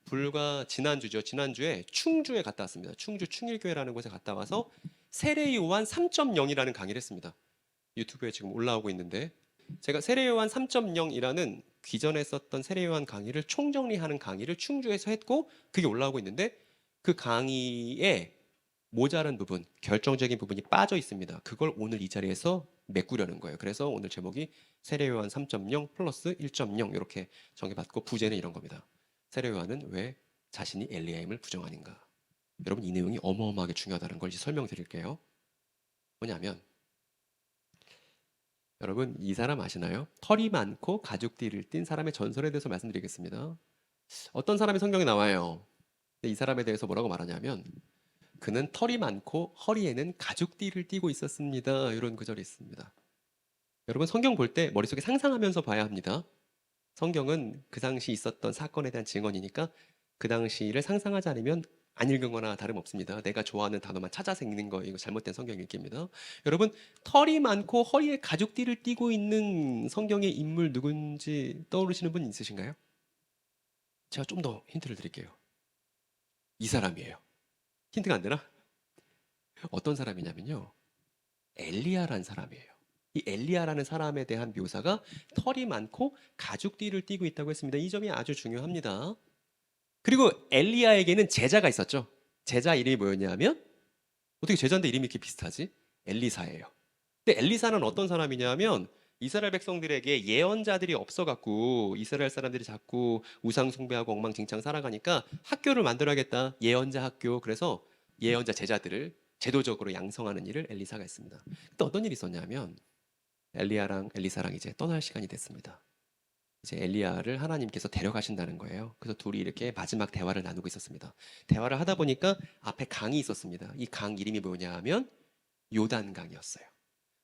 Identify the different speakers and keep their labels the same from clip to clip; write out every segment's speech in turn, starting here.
Speaker 1: 불과 지난주죠. 지난주에 충주에 갔다 왔습니다. 충주 충일교회라는 곳에 갔다 와서 세례요한 3.0이라는 강의를 했습니다. 유튜브에 지금 올라오고 있는데, 제가 세례요한 3.0이라는 기존에 썼던 세례요한 강의를 총정리하는 강의를 충주에서 했고, 그게 올라오고 있는데, 그 강의에 모자란 부분, 결정적인 부분이 빠져 있습니다. 그걸 오늘 이 자리에서 메꾸려는 거예요. 그래서 오늘 제목이 세례요한 3.0 플러스 1.0 이렇게 정해봤고, 부제는 이런 겁니다. 세례요한은 왜 자신이 엘리야임을 부정하는가? 여러분, 이 내용이 어마어마하게 중요하다는 걸 이제 설명드릴게요. 뭐냐면, 여러분 이 사람 아시나요? 털이 많고 가죽띠를 띤 사람의 전설에 대해서 말씀드리겠습니다. 어떤 사람이 성경에 나와요. 근데 이 사람에 대해서 뭐라고 말하냐면, 그는 털이 많고 허리에는 가죽띠를 띠고 있었습니다. 이런 구절이 있습니다. 여러분, 성경 볼 때 머릿속에 상상하면서 봐야 합니다. 성경은 그 당시 있었던 사건에 대한 증언이니까 그 당시를 상상하지 않으면 안 읽은 거나 다름없습니다. 내가 좋아하는 단어만 찾아서 읽는 거, 이거 잘못된 성경 읽기입니다. 여러분, 털이 많고 허리에 가죽띠를 띠고 있는 성경의 인물 누군지 떠오르시는 분 있으신가요? 제가 좀 더 힌트를 드릴게요. 이 사람이에요. 힌트가 안 되나? 어떤 사람이냐면요, 엘리야라는 사람이에요. 이 엘리야라는 사람에 대한 묘사가 털이 많고 가죽띠를 띠고 있다고 했습니다. 이 점이 아주 중요합니다. 그리고 엘리야에게는 제자가 있었죠. 제자 이름이 뭐였냐면, 어떻게 제자인데 이름이 이렇게 비슷하지? 엘리사예요. 근데 엘리사는 어떤 사람이냐면, 이스라엘 백성들에게 예언자들이 없어갖고 이스라엘 사람들이 자꾸 우상 숭배하고 엉망진창 살아가니까 학교를 만들어야겠다. 예언자 학교. 그래서 예언자 제자들을 제도적으로 양성하는 일을 엘리사가 했습니다. 근데 어떤 일이 있었냐면, 엘리야랑 엘리사랑 이제 떠날 시간이 됐습니다. 이제 엘리야를 하나님께서 데려가신다는 거예요. 그래서 둘이 이렇게 마지막 대화를 나누고 있었습니다. 대화를 하다 보니까 앞에 강이 있었습니다. 이 강 이름이 뭐냐 하면 요단강이었어요.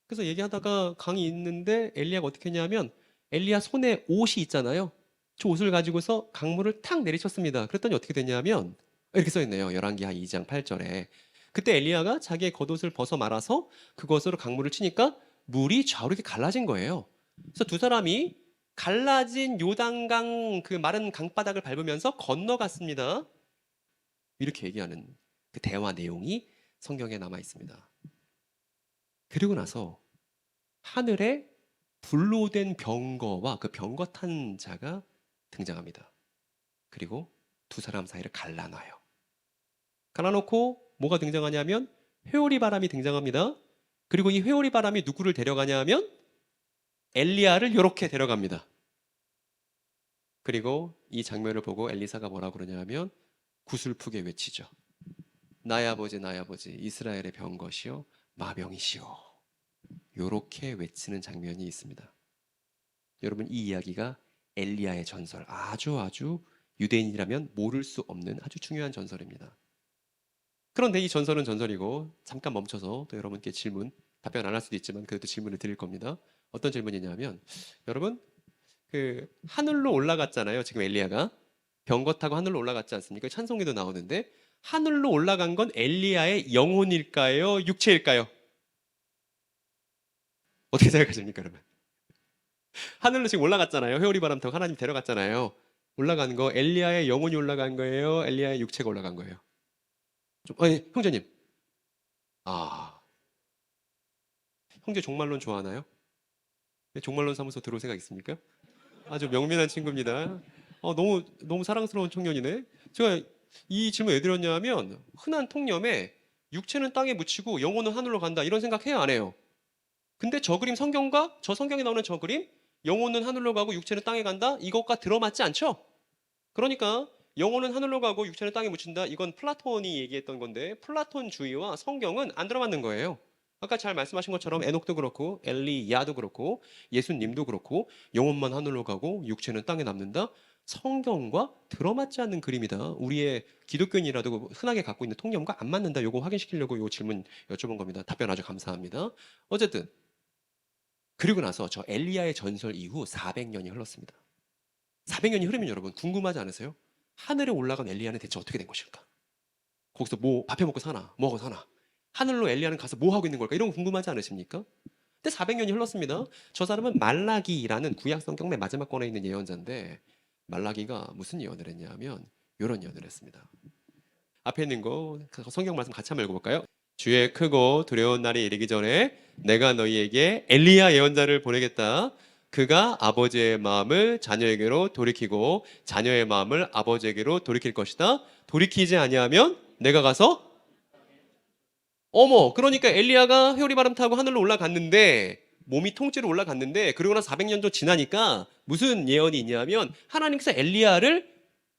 Speaker 1: 그래서 얘기하다가 강이 있는데 엘리야가 어떻게 했냐면, 엘리야 손에 옷이 있잖아요. 저 옷을 가지고서 강물을 탁 내리쳤습니다. 그랬더니 어떻게 됐냐면, 이렇게 써있네요. 열왕기하 2장 8절에. 그때 엘리야가 자기의 겉옷을 벗어 말아서 그것으로 강물을 치니까 물이 좌우로 이렇게 갈라진 거예요. 그래서 두 사람이 갈라진 요단강 그 마른 강바닥을 밟으면서 건너갔습니다. 이렇게 얘기하는 그 대화 내용이 성경에 남아 있습니다. 그리고 나서 하늘에 불로 된 병거와 그 병거 탄 자가 등장합니다. 그리고 두 사람 사이를 갈라놔요. 갈라놓고 뭐가 등장하냐면 회오리 바람이 등장합니다. 그리고 이 회오리 바람이 누구를 데려가냐면 엘리야를 이렇게 데려갑니다. 그리고 이 장면을 보고 엘리사가 뭐라고 그러냐면 구슬프게 외치죠. 나의 아버지 나의 아버지 이스라엘의 병것이요 마병이시오. 요렇게 외치는 장면이 있습니다. 여러분, 이 이야기가 엘리야의 전설, 아주 유대인이라면 모를 수 없는 아주 중요한 전설입니다. 그런데 이 전설은 전설이고, 잠깐 멈춰서 또 여러분께 질문, 답변 안 할 수도 있지만 그래도 질문을 드릴 겁니다. 어떤 질문이냐면, 여러분 그 하늘로 올라갔잖아요. 지금 엘리야가 병거 타고 하늘로 올라갔지 않습니까? 찬송에도 나오는데, 하늘로 올라간 건 엘리야의 영혼일까요? 육체일까요? 어떻게 생각하십니까, 그러면? 하늘로 지금 올라갔잖아요. 회오리 바람 타고 하나님 데려갔잖아요. 올라간 거 엘리야의 영혼이 올라간 거예요? 엘리야의 육체가 올라간 거예요? 좀, 예, 형제님. 아, 형제 종말론 좋아하나요? 네, 종말론 사무소 들어올 생각 있습니까? 아주 명민한 친구입니다. 너무 사랑스러운 청년이네. 제가 이 질문 왜 드렸냐면, 흔한 통념에 육체는 땅에 묻히고 영혼은 하늘로 간다, 이런 생각 해요, 안 해요? 근데 저 그림 성경과 저 성경에 나오는 저 그림, 영혼은 하늘로 가고 육체는 땅에 간다, 이것과 들어맞지 않죠? 그러니까 영혼은 하늘로 가고 육체는 땅에 묻힌다, 이건 플라톤이 얘기했던 건데, 플라톤주의와 성경은 안 들어맞는 거예요. 아까 잘 말씀하신 것처럼 에녹도 그렇고 엘리야도 그렇고 예수님도 그렇고 영혼만 하늘로 가고 육체는 땅에 남는다, 성경과 들어맞지 않는 그림이다. 우리의 기독교인이라도 흔하게 갖고 있는 통념과 안 맞는다. 요거 확인시키려고 요 질문 여쭤본 겁니다. 답변 아주 감사합니다. 어쨌든 그리고 나서 저 엘리야의 전설 이후 400년이 흘렀습니다. 400년이 흐르면 여러분 궁금하지 않으세요? 하늘에 올라간 엘리야는 대체 어떻게 된 것일까? 거기서 뭐 밥해 먹고 사나? 뭐 하고 사나? 하늘로 엘리야는 가서 뭐 하고 있는 걸까? 이런 거 궁금하지 않으십니까? 근데 400년이 흘렀습니다. 저 사람은 말라기라는 구약 성경 맨 마지막 권에 있는 예언자인데 말라기가 무슨 예언을 했냐면 이런 예언을 했습니다. 앞에 있는 거 성경 말씀 같이 한번 읽어볼까요? 주의 크고 두려운 날이 이르기 전에 내가 너희에게 엘리야 예언자를 보내겠다. 그가 아버지의 마음을 자녀에게로 돌이키고 자녀의 마음을 아버지에게로 돌이킬 것이다. 돌이키지 아니하면 내가 가서 어머, 그러니까 엘리야가 회오리 바람 타고 하늘로 올라갔는데 몸이 통째로 올라갔는데 그러고 나서 400년 좀 지나니까 무슨 예언이 있냐면 하나님께서 엘리야를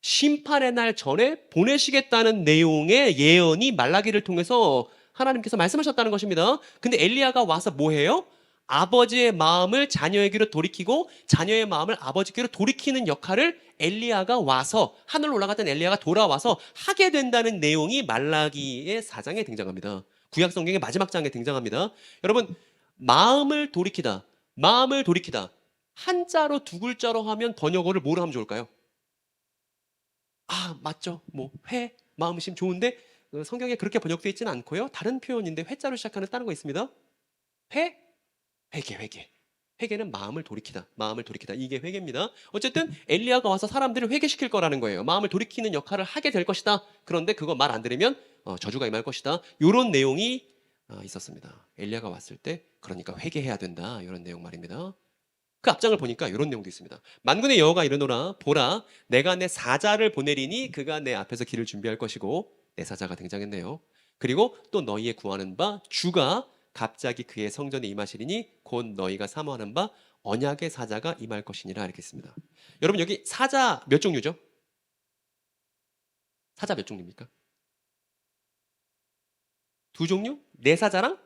Speaker 1: 심판의 날 전에 보내시겠다는 내용의 예언이 말라기를 통해서 하나님께서 말씀하셨다는 것입니다. 근데 엘리야가 와서 뭐 해요? 아버지의 마음을 자녀에게로 돌이키고 자녀의 마음을 아버지께로 돌이키는 역할을 엘리야가 와서 하늘로 올라갔던 엘리야가 돌아와서 하게 된다는 내용이 말라기의 4장에 등장합니다. 구약 성경의 마지막 장에 등장합니다. 여러분, 마음을 돌이키다, 마음을 돌이키다. 한자로 두 글자로 하면 번역어를 뭐로 하면 좋을까요? 아, 맞죠. 뭐 회, 마음심 좋은데 성경에 그렇게 번역되어 있지는 않고요. 다른 표현인데 회자로 시작하는 다른 거 있습니다. 회, 회개. 회개는 마음을 돌이키다. 마음을 돌이키다. 이게 회개입니다. 어쨌든 엘리야가 와서 사람들을 회개시킬 거라는 거예요. 마음을 돌이키는 역할을 하게 될 것이다. 그런데 그거 말 안 들으면 저주가 임할 것이다. 이런 내용이 있었습니다. 엘리야가 왔을 때 그러니까 회개해야 된다. 이런 내용 말입니다. 그 앞장을 보니까 이런 내용도 있습니다. 만군의 여호와가 이르노라 보라 내가 내 사자를 보내리니 그가 내 앞에서 길을 준비할 것이고 내 사자가 등장했네요. 그리고 또 너희의 구하는 바 주가 갑자기 그의 성전에 임하시리니 곧 너희가 사모하는 바 언약의 사자가 임할 것이니라 이렇게 했습니다. 여러분 여기 사자 몇 종류죠? 사자 몇 종류입니까? 두 종류? 내 사자랑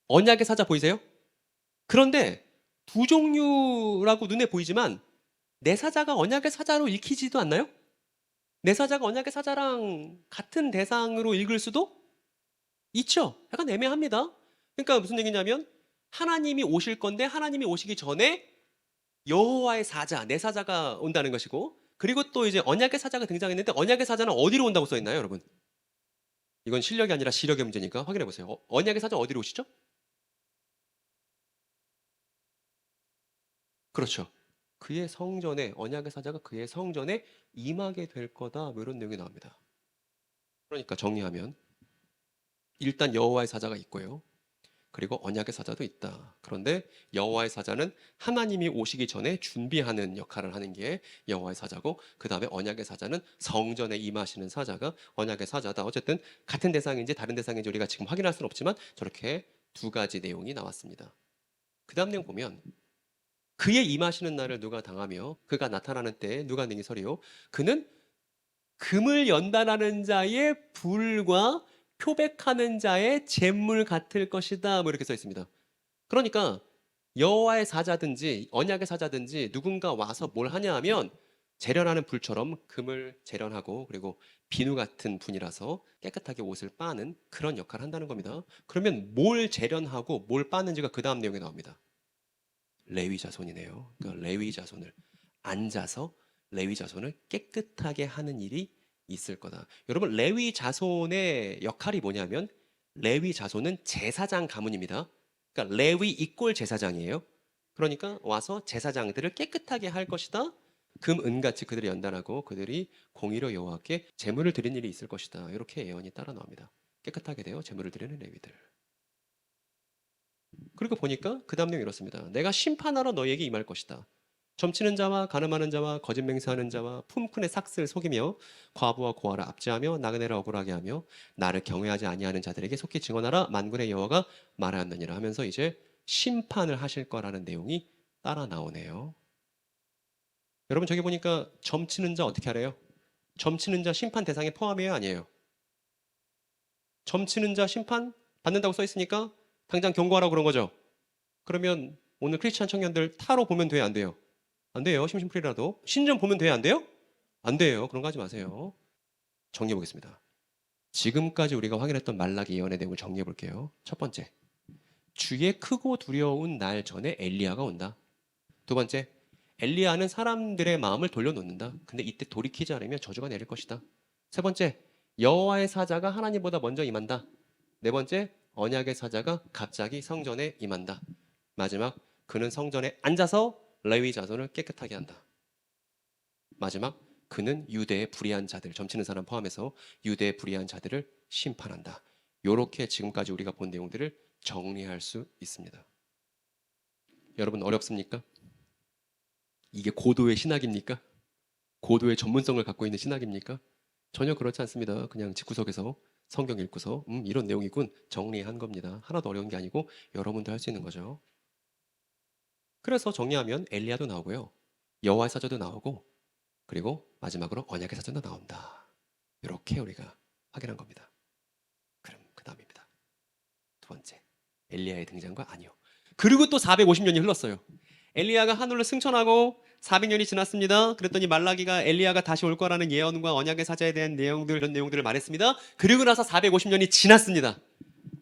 Speaker 1: 언약의 사자 보이세요? 그런데 두 종류라고 눈에 보이지만 내 사자가 언약의 사자로 읽히지도 않나요? 내 사자가 언약의 사자랑 같은 대상으로 읽을 수도 있죠. 약간 애매합니다. 그러니까 무슨 얘기냐면 하나님이 오실 건데 하나님이 오시기 전에 여호와의 사자, 내 사자가 온다는 것이고 그리고 또 이제 언약의 사자가 등장했는데 언약의 사자는 어디로 온다고 써 있나요, 여러분? 이건 실력이 아니라 시력의 문제니까 확인해 보세요. 언약의 사자 어디로 오시죠? 그렇죠. 그의 성전에 언약의 사자가 그의 성전에 임하게 될 거다. 뭐 이런 내용이 나옵니다. 그러니까 정리하면 일단 여호와의 사자가 있고요. 그리고 언약의 사자도 있다. 그런데 여호와의 사자는 하나님이 오시기 전에 준비하는 역할을 하는 게 여호와의 사자고 그 다음에 언약의 사자는 성전에 임하시는 사자가 언약의 사자다. 어쨌든 같은 대상인지 다른 대상인지 우리가 지금 확인할 수는 없지만 저렇게 두 가지 내용이 나왔습니다. 그 다음 내용 보면 그의 임하시는 날을 누가 당하며 그가 나타나는 때에 누가 능히 서리요 그는 금을 연단하는 자의 불과 표백하는 자의 재물 같을 것이다. 뭐 이렇게 써 있습니다. 그러니까 여호와의 사자든지 언약의 사자든지 누군가 와서 뭘 하냐 하면 재련하는 불처럼 금을 재련하고 그리고 비누 같은 분이라서 깨끗하게 옷을 빠는 그런 역할을 한다는 겁니다. 그러면 뭘 재련하고 뭘 빠는지가 그 다음 내용에 나옵니다. 레위 자손이네요. 그러니까 레위 자손을 앉아서 레위 자손을 깨끗하게 하는 일이 있을 거다. 여러분 레위 자손의 역할이 뭐냐면 레위 자손은 제사장 가문입니다. 그러니까 레위 이꼴 제사장이에요. 그러니까 와서 제사장들을 깨끗하게 할 것이다. 금, 은같이 그들을 연단하고 그들이 공의로 여호와께 제물을 드리는 일이 있을 것이다. 이렇게 예언이 따라 나옵니다. 깨끗하게 되어 제물을 드리는 레위들. 그리고 보니까 그 다음 내용이 이렇습니다. 내가 심판하러 너희에게 임할 것이다. 점치는 자와 가늠하는 자와 거짓 맹세하는 자와 품꾼의 삭슬 속이며 과부와 고아를 압제하며 나그네를 억울하게 하며 나를 경외하지 아니하는 자들에게 속히 증언하라 만군의 여호와가 말하였느니라 하면서 이제 심판을 하실 거라는 내용이 따라 나오네요. 여러분 저기 보니까 점치는 자 어떻게 하래요? 점치는 자 심판 대상에 포함해요 아니에요? 점치는 자 심판 받는다고 써 있으니까 당장 경고하라고 그런 거죠. 그러면 오늘 크리스찬 청년들 타로 보면 돼요 안 돼요? 안 돼요. 심심풀이라도. 신전 보면 돼요 안 돼요? 안 돼요. 그런 거 하지 마세요. 정리해 보겠습니다. 지금까지 우리가 확인했던 말라기 예언의 내용을 정리해 볼게요. 첫 번째, 주의 크고 두려운 날 전에 엘리야가 온다. 두 번째, 엘리야는 사람들의 마음을 돌려놓는다. 근데 이때 돌이키지 않으면 저주가 내릴 것이다. 세 번째, 여호와의 사자가 하나님보다 먼저 임한다. 네 번째, 언약의 사자가 갑자기 성전에 임한다. 마지막, 그는 성전에 앉아서 레위 자손을 깨끗하게 한다. 마지막, 그는 유대의 불의한 자들, 점치는 사람 포함해서 유대의 불의한 자들을 심판한다. 이렇게 지금까지 우리가 본 내용들을 정리할 수 있습니다. 여러분, 어렵습니까? 이게 고도의 신학입니까? 고도의 전문성을 갖고 있는 신학입니까? 전혀 그렇지 않습니다. 그냥 집구석에서 성경 읽고서 이런 내용이군 정리한 겁니다. 하나도 어려운 게 아니고 여러분도 할 수 있는 거죠. 그래서 정리하면 엘리야도 나오고요. 여호와의 사자도 나오고 그리고 마지막으로 언약의 사자도 나온다. 이렇게 우리가 확인한 겁니다. 그럼 그 다음입니다. 두 번째, 엘리야의 등장과 아니요. 그리고 또 450년이 흘렀어요. 엘리야가 하늘로 승천하고 400년이 지났습니다. 그랬더니 말라기가 엘리야가 다시 올 거라는 예언과 언약의 사자에 대한 내용들, 이런 내용들을 말했습니다. 그리고 나서 450년이 지났습니다.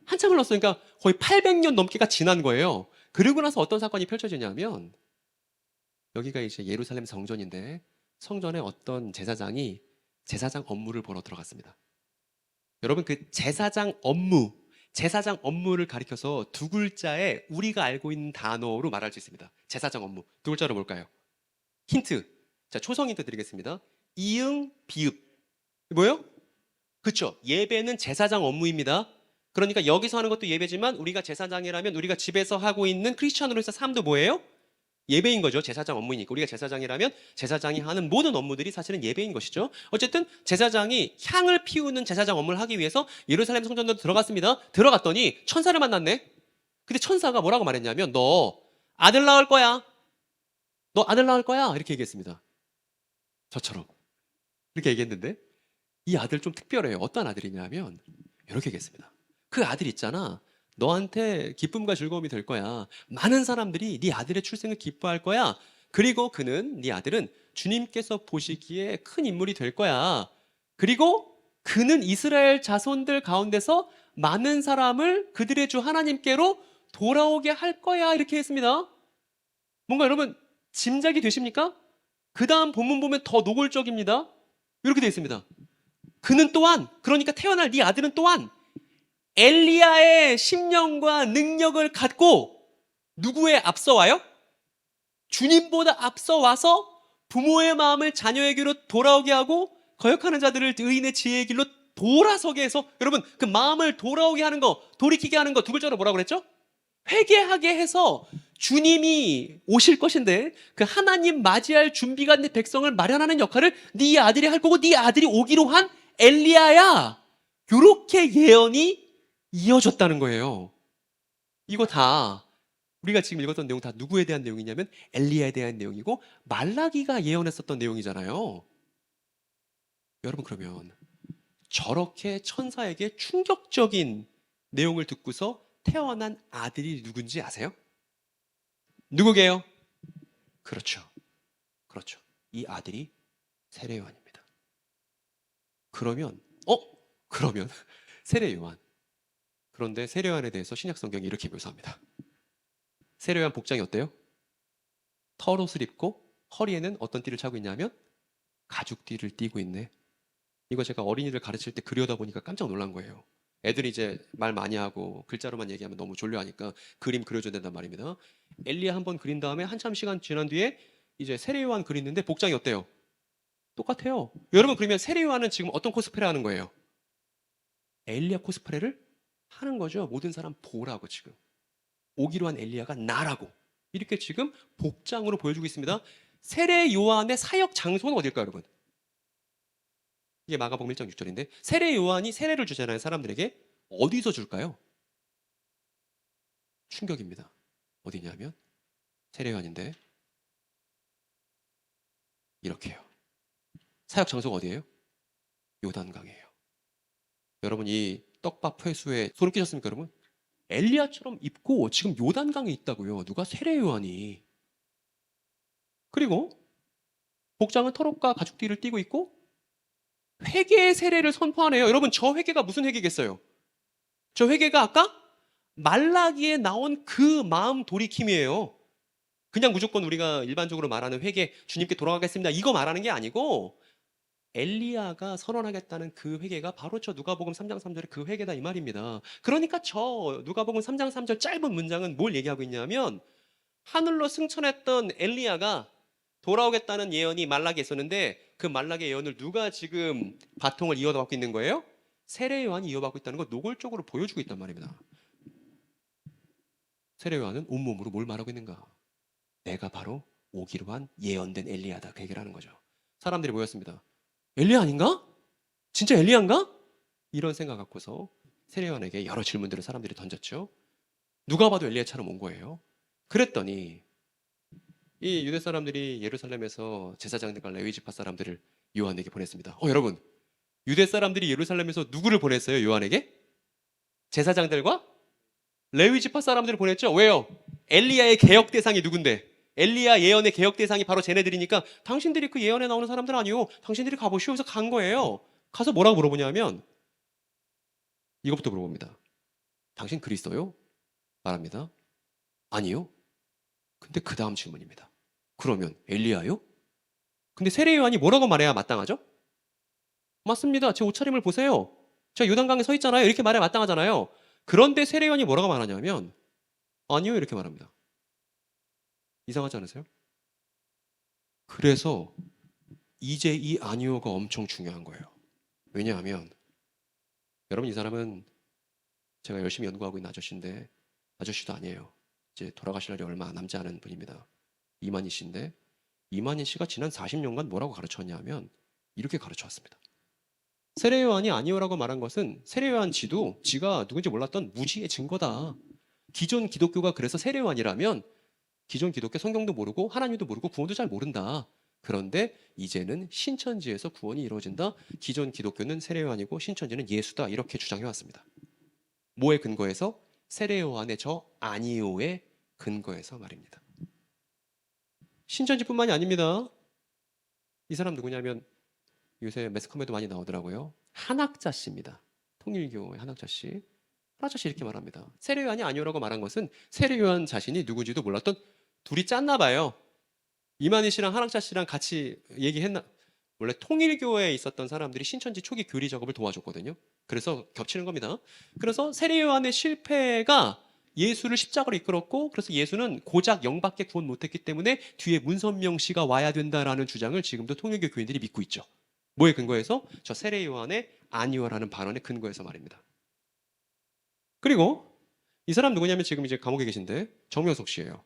Speaker 1: 한참 흘렀으니까 거의 800년 넘게가 지난 거예요. 그리고 나서 어떤 사건이 펼쳐지냐면 여기가 이제 예루살렘 성전인데 성전에 어떤 제사장이 제사장 업무를 보러 들어갔습니다. 여러분 그 제사장 업무를 가리켜서 두 글자에 우리가 알고 있는 단어로 말할 수 있습니다. 제사장 업무. 두 글자로 뭘까요? 힌트. 자, 초성 힌트 드리겠습니다. 이응, 비읍. 뭐예요? 그렇죠. 예배는 제사장 업무입니다. 그러니까 여기서 하는 것도 예배지만 우리가 제사장이라면 우리가 집에서 하고 있는 크리스천으로서 삶도 뭐예요? 예배인 거죠. 제사장 업무이니까. 우리가 제사장이라면 제사장이 하는 모든 업무들이 사실은 예배인 것이죠. 어쨌든 제사장이 향을 피우는 제사장 업무를 하기 위해서 예루살렘 성전으로 들어갔습니다. 들어갔더니 천사를 만났네. 근데 천사가 뭐라고 말했냐면 너 아들 낳을 거야. 너 아들 낳을 거야. 이렇게 얘기했습니다. 저처럼. 이렇게 얘기했는데 이 아들 좀 특별해요. 어떤 아들이냐면 이렇게 얘기했습니다. 그 아들 있잖아. 너한테 기쁨과 즐거움이 될 거야. 많은 사람들이 네 아들의 출생을 기뻐할 거야. 그리고 네 아들은 주님께서 보시기에 큰 인물이 될 거야. 그리고 그는 이스라엘 자손들 가운데서 많은 사람을 그들의 주 하나님께로 돌아오게 할 거야. 이렇게 했습니다. 뭔가 여러분 짐작이 되십니까? 그 다음 본문 보면 더 노골적입니다. 이렇게 되어 있습니다. 그는 또한, 그러니까 태어날 네 아들은 또한 엘리야의 심령과 능력을 갖고 누구에 앞서와요? 주님보다 앞서와서 부모의 마음을 자녀에게로 돌아오게 하고 거역하는 자들을 의인의 지혜의 길로 돌아서게 해서, 여러분 그 마음을 돌아오게 하는 거, 돌이키게 하는 거 두 글자로 뭐라고 그랬죠? 회개하게 해서 주님이 오실 것인데 그 하나님 맞이할 준비가 된 백성을 마련하는 역할을 네 아들이 할 거고 네 아들이 오기로 한 엘리야야. 이렇게 예언이 이어졌다는 거예요. 이거 다 우리가 지금 읽었던 내용 다 누구에 대한 내용이냐면 엘리야에 대한 내용이고 말라기가 예언했었던 내용이잖아요. 여러분 그러면 저렇게 천사에게 충격적인 내용을 듣고서 태어난 아들이 누군지 아세요? 누구게요? 그렇죠. 이 아들이 세례요한입니다. 그러면 세례요한. 그런데 세례요한에 대해서 신약 성경이 이렇게 묘사합니다. 세례요한 복장이 어때요? 털옷을 입고 허리에는 어떤 띠를 차고 있냐면 가죽띠를 띠고 있네. 이거 제가 어린이를 가르칠 때 그려다 보니까 깜짝 놀란 거예요. 애들이 이제 말 많이 하고 글자로만 얘기하면 너무 졸려하니까 그림 그려줘야 된단 말입니다. 엘리야 한번 그린 다음에 한참 시간 지난 뒤에 이제 세례요한 그리는데 복장이 어때요? 똑같아요. 여러분 그러면 세례요한은 지금 어떤 코스프레 하는 거예요? 엘리야 코스프레를 하는 거죠. 모든 사람 보라고 지금. 오기로 한 엘리야가 나라고. 이렇게 지금 복장으로 보여주고 있습니다. 세례요한의 사역 장소는 어딜까요, 여러분? 이게 마가복음 1장 6절인데 세례요한이 세례를 주잖아요. 사람들에게. 어디서 줄까요? 충격입니다. 어디냐면 세례요한인데 이렇게요. 사역 장소가 어디예요? 요단강이에요. 여러분 이 떡밥 회수에 소름 끼쳤습니까, 여러분? 엘리야처럼 입고 지금 요단강에 있다고요. 누가? 세례요한이. 그리고 복장은 털옷과 가죽띠를 띠고 있고 회개의 세례를 선포하네요. 여러분 저 회개가 무슨 회개겠어요? 저 회개가 아까 말라기에 나온 그 마음 돌이킴이에요. 그냥 무조건 우리가 일반적으로 말하는 회개, 주님께 돌아가겠습니다, 이거 말하는 게 아니고 엘리야가 선언하겠다는 그 회개가 바로 저 누가복음 3장 3절의 그 회개다 이 말입니다. 그러니까 저 누가복음 3장 3절 짧은 문장은 뭘 얘기하고 있냐면 하늘로 승천했던 엘리야가 돌아오겠다는 예언이 말라기에 있었는데 그 말라기의 예언을 누가 지금 바통을 이어받고 있는 거예요? 세례 요한이 이어받고 있다는 걸 노골적으로 보여주고 있단 말입니다. 세례 요한은 온몸으로 뭘 말하고 있는가? 내가 바로 오기로 한 예언된 엘리야다, 그 얘기를 하는 거죠. 사람들이 모였습니다. 엘리야 아닌가? 진짜 엘리야인가? 이런 생각 갖고서 세례 요한에게 여러 질문들을 사람들이 던졌죠. 누가 봐도 엘리야처럼 온 거예요. 그랬더니 이 유대 사람들이 예루살렘에서 제사장들과 레위 지파 사람들을 요한에게 보냈습니다. 여러분, 유대 사람들이 예루살렘에서 누구를 보냈어요? 요한에게? 제사장들과 레위 지파 사람들을 보냈죠. 왜요? 엘리야의 개혁 대상이 누군데? 엘리야 예언의 개혁 대상이 바로 쟤네들이니까 당신들이 그 예언에 나오는 사람들 아니요, 당신들이 가보시오 해서 간 거예요. 가서 뭐라고 물어보냐면 이것부터 물어봅니다. 당신 그리스도요? 말합니다. 아니요. 근데 그 다음 질문입니다. 그러면 엘리야요? 근데 세례 요한이 뭐라고 말해야 마땅하죠? 맞습니다. 제 옷차림을 보세요. 제가 요단강에 서 있잖아요. 이렇게 말해야 마땅하잖아요. 그런데 세례 요한이 뭐라고 말하냐면 아니요 이렇게 말합니다. 이상하지 않으세요? 그래서 이제 이 아니요가 엄청 중요한 거예요. 왜냐하면 여러분, 이 사람은 제가 열심히 연구하고 있는 아저씨인데 아저씨도 아니에요. 이제 돌아가실 날이 얼마 남지 않은 분입니다. 이만희 씨인데 이만희 씨가 지난 40년간 뭐라고 가르쳤냐면 이렇게 가르쳐왔습니다. 세례 요한이 아니오라고 말한 것은 세례 요한 지도 지가 누군지 몰랐던 무지의 증거다. 기존 기독교가 그래서 세례 요한이라면 기존 기독교 성경도 모르고 하나님도 모르고 구원도 잘 모른다. 그런데 이제는 신천지에서 구원이 이루어진다. 기존 기독교는 세례 요한이고 신천지는 예수다. 이렇게 주장해 왔습니다. 뭐에 근거해서? 세례 요한의 저 아니오의 근거해서 말입니다. 신천지뿐만이 아닙니다. 이 사람 누구냐면 요새 매스컴에도 많이 나오더라고요. 한학자 씨입니다. 통일교의 한학자 씨. 한학자 씨 이렇게 말합니다. 세례 요한이 아니오라고 말한 것은 세례 요한 자신이 누군지도 몰랐던 둘이 짰나 봐요. 이만희 씨랑 한학자 씨랑 같이 얘기했나? 원래 통일교회에 있었던 사람들이 신천지 초기 교리 작업을 도와줬거든요. 그래서 겹치는 겁니다. 그래서 세례 요한의 실패가 예수를 십자가로 이끌었고, 그래서 예수는 고작 영밖에 구원 못했기 때문에 뒤에 문선명 씨가 와야 된다라는 주장을 지금도 통일교 교인들이 믿고 있죠. 뭐에 근거해서? 저 세례 요한의 아니오라는 발언에 근거해서 말입니다. 그리고 이 사람 누구냐면 지금 이제 감옥에 계신데 정명석 씨예요.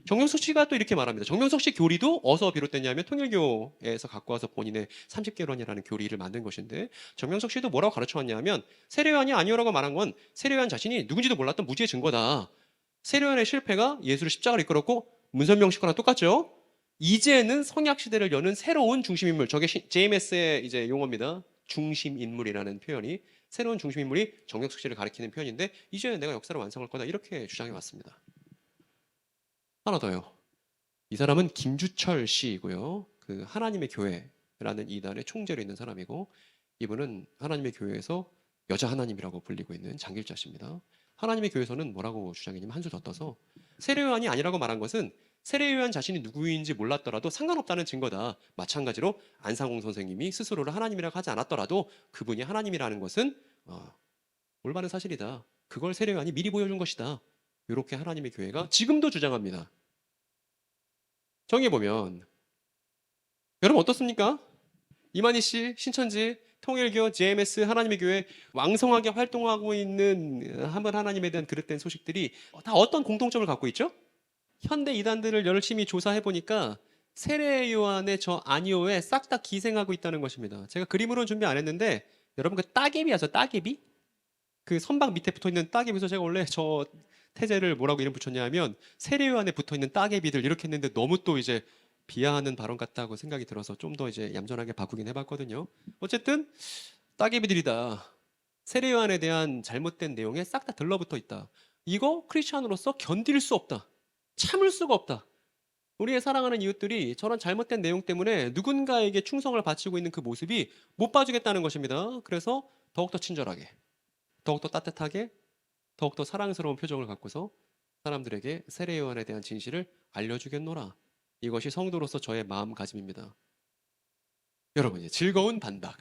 Speaker 1: 정명석 씨가 또 이렇게 말합니다. 정명석 씨 교리도 어디서 비롯됐냐면 통일교에서 갖고 와서 본인의 30개론이라는 교리를 만든 것인데, 정명석 씨도 뭐라고 가르쳐왔냐면 세례요한이 아니오라고 말한 건 세례요한 자신이 누군지도 몰랐던 무지의 증거다. 세례요한의 실패가 예수를 십자가로 이끌었고 문선명 씨 거랑 똑같죠. 이제는 성약 시대를 여는 새로운 중심인물, 저게 JMS의 이제 용어입니다. 중심인물이라는 표현이, 새로운 중심인물이 정명석 씨를 가리키는 표현인데 이제 내가 역사를 완성할 거다, 이렇게 주장해 왔습니다. 하나 더요. 이 사람은 김주철 씨이고요. 그 하나님의 교회라는 이단의 총재로 있는 사람이고, 이분은 하나님의 교회에서 여자 하나님이라고 불리고 있는 장길자 씨입니다. 하나님의 교회에서는 뭐라고 주장했냐면 한 수 더 떠서 세례 요한이 아니라고 말한 것은 세례 요한 자신이 누구인지 몰랐더라도 상관없다는 증거다. 마찬가지로 안상홍 선생님이 스스로를 하나님이라고 하지 않았더라도 그분이 하나님이라는 것은 올바른 사실이다. 그걸 세례 요한이 미리 보여준 것이다. 이렇게 하나님의 교회가 지금도 주장합니다. 정리해보면 여러분 어떻습니까? 이만희 씨, 신천지, 통일교, JMS, 하나님의 교회 왕성하게 활동하고 있는 한 분 하나님에 대한 그릇된 소식들이 다 어떤 공통점을 갖고 있죠? 현대 이단들을 열심히 조사해보니까 세례 요한의 저 아니오에 싹 다 기생하고 있다는 것입니다. 제가 그림으로는 준비 안 했는데 여러분 그 따개비 아세요? 따개비? 그 선박 밑에 붙어있는 따개비에서 제가 원래 저 태제를 뭐라고 이름 붙였냐면 세례 요한에 붙어있는 따개비들 이렇게 했는데 너무 또 이제 비하하는 발언 같다고 생각이 들어서 좀 더 이제 얌전하게 바꾸긴 해봤거든요. 어쨌든 따개비들이다. 세례 요한에 대한 잘못된 내용에 싹 다 들러붙어 있다. 이거 크리스찬으로서 견딜 수 없다. 참을 수가 없다. 우리의 사랑하는 이웃들이 저런 잘못된 내용 때문에 누군가에게 충성을 바치고 있는 그 모습이 못 봐주겠다는 것입니다. 그래서 더욱더 친절하게, 더욱더 따뜻하게, 더욱더 사랑스러운 표정을 갖고서 사람들에게 세례 요한에 대한 진실을 알려주겠노라. 이것이 성도로서 저의 마음가짐입니다. 여러분, 이제 즐거운 반박.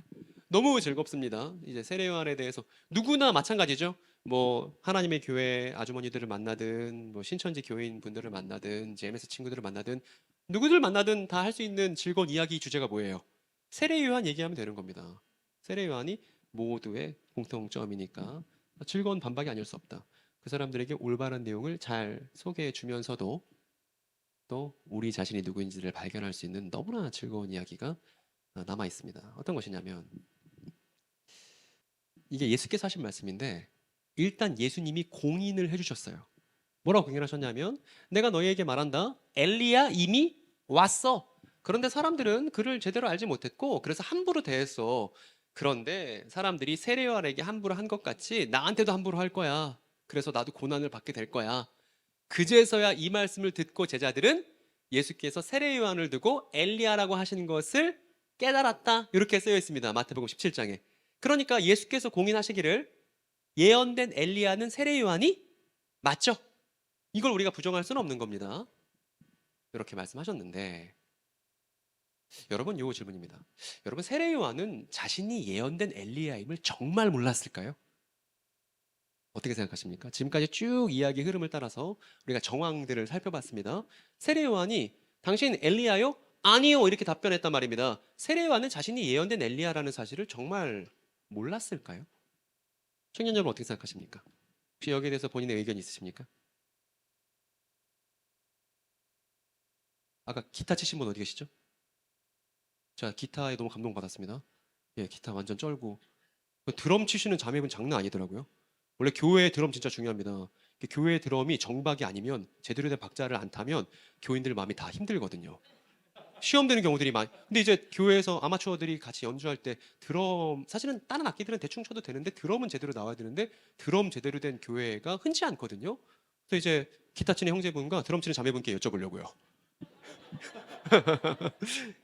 Speaker 1: 너무 즐겁습니다. 이제 세례 요한에 대해서 누구나 마찬가지죠. 뭐 하나님의 교회 아주머니들을 만나든 뭐 신천지 교인 분들을 만나든 GMS 친구들을 만나든 누구들 만나든 다 할 수 있는 즐거운 이야기 주제가 뭐예요? 세례 요한 얘기하면 되는 겁니다. 세례 요한이 모두의 공통점이니까 즐거운 반박이 아닐 수 없다. 그 사람들에게 올바른 내용을 잘 소개해 주면서도 또 우리 자신이 누구인지를 발견할 수 있는 너무나 즐거운 이야기가 남아 있습니다. 어떤 것이냐면 이게 예수께서 하신 말씀인데 일단 예수님이 공인을 해주셨어요. 뭐라고 공인하셨냐면 내가 너희에게 말한다. 엘리야 이미 왔어. 그런데 사람들은 그를 제대로 알지 못했고 그래서 함부로 대했어. 그런데 사람들이 세례 요한에게 함부로 한 것 같이 나한테도 함부로 할 거야. 그래서 나도 고난을 받게 될 거야. 그제서야 이 말씀을 듣고 제자들은 예수께서 세례 요한을 두고 엘리야라고 하신 것을 깨달았다. 이렇게 쓰여 있습니다. 마태복음 17장에. 그러니까 예수께서 공인하시기를 예언된 엘리야는 세례 요한이 맞죠? 이걸 우리가 부정할 수는 없는 겁니다. 이렇게 말씀하셨는데 여러분 요 질문입니다. 여러분 세례 요한은 자신이 예언된 엘리야임을 정말 몰랐을까요? 어떻게 생각하십니까? 지금까지 쭉 이야기 흐름을 따라서 우리가 정황들을 살펴봤습니다. 세례 요한이 당신 엘리야요? 아니요 이렇게 답변했단 말입니다. 세례 요한은 자신이 예언된 엘리야라는 사실을 정말 몰랐을까요? 청년 여러분 어떻게 생각하십니까? 혹시 여기에 대해서 본인의 의견이 있으십니까? 아까 기타 치신 분 어디 계시죠? 제가 기타에 너무 감동받았습니다. 예, 기타 완전 쩔고 그 드럼 치시는 자매분 장난 아니더라고요. 원래 교회 드럼 진짜 중요합니다. 교회 드럼이 정박이 아니면 제대로 된 박자를 안 타면 교인들 마음이 다 힘들거든요. 시험 되는 경우들이 많이. 근데 이제 교회에서 아마추어들이 같이 연주할 때 드럼 사실은 다른 악기들은 대충 쳐도 되는데 드럼은 제대로 나와야 되는데 드럼 제대로 된 교회가 흔치 않거든요. 그래서 이제 기타 치는 형제분과 드럼 치는 자매분께 여쭤보려고요.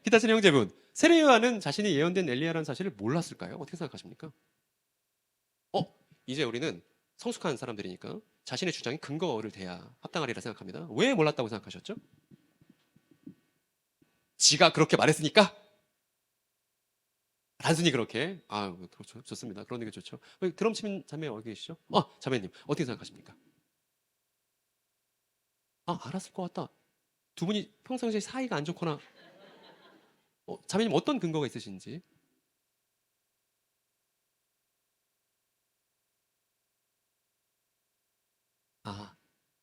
Speaker 1: 기타 치는 형제분, 세례 요한은 자신이 예언된 엘리야라는 사실을 몰랐을까요? 어떻게 생각하십니까? 어, 이제 우리는 성숙한 사람들이니까 자신의 주장에 근거를 대야 합당하리라 생각합니다. 왜 몰랐다고 생각하셨죠? 지가 그렇게 말했으니까? 단순히 그렇게. 아, 그렇죠. 좋습니다. 그런 얘기 좋죠. 드럼 치는 자매 어디 계시죠? 자매님, 어떻게 생각하십니까? 알았을 것 같다. 두 분이 평상시에 사이가 안 좋거나, 자매님 어떤 근거가 있으신지?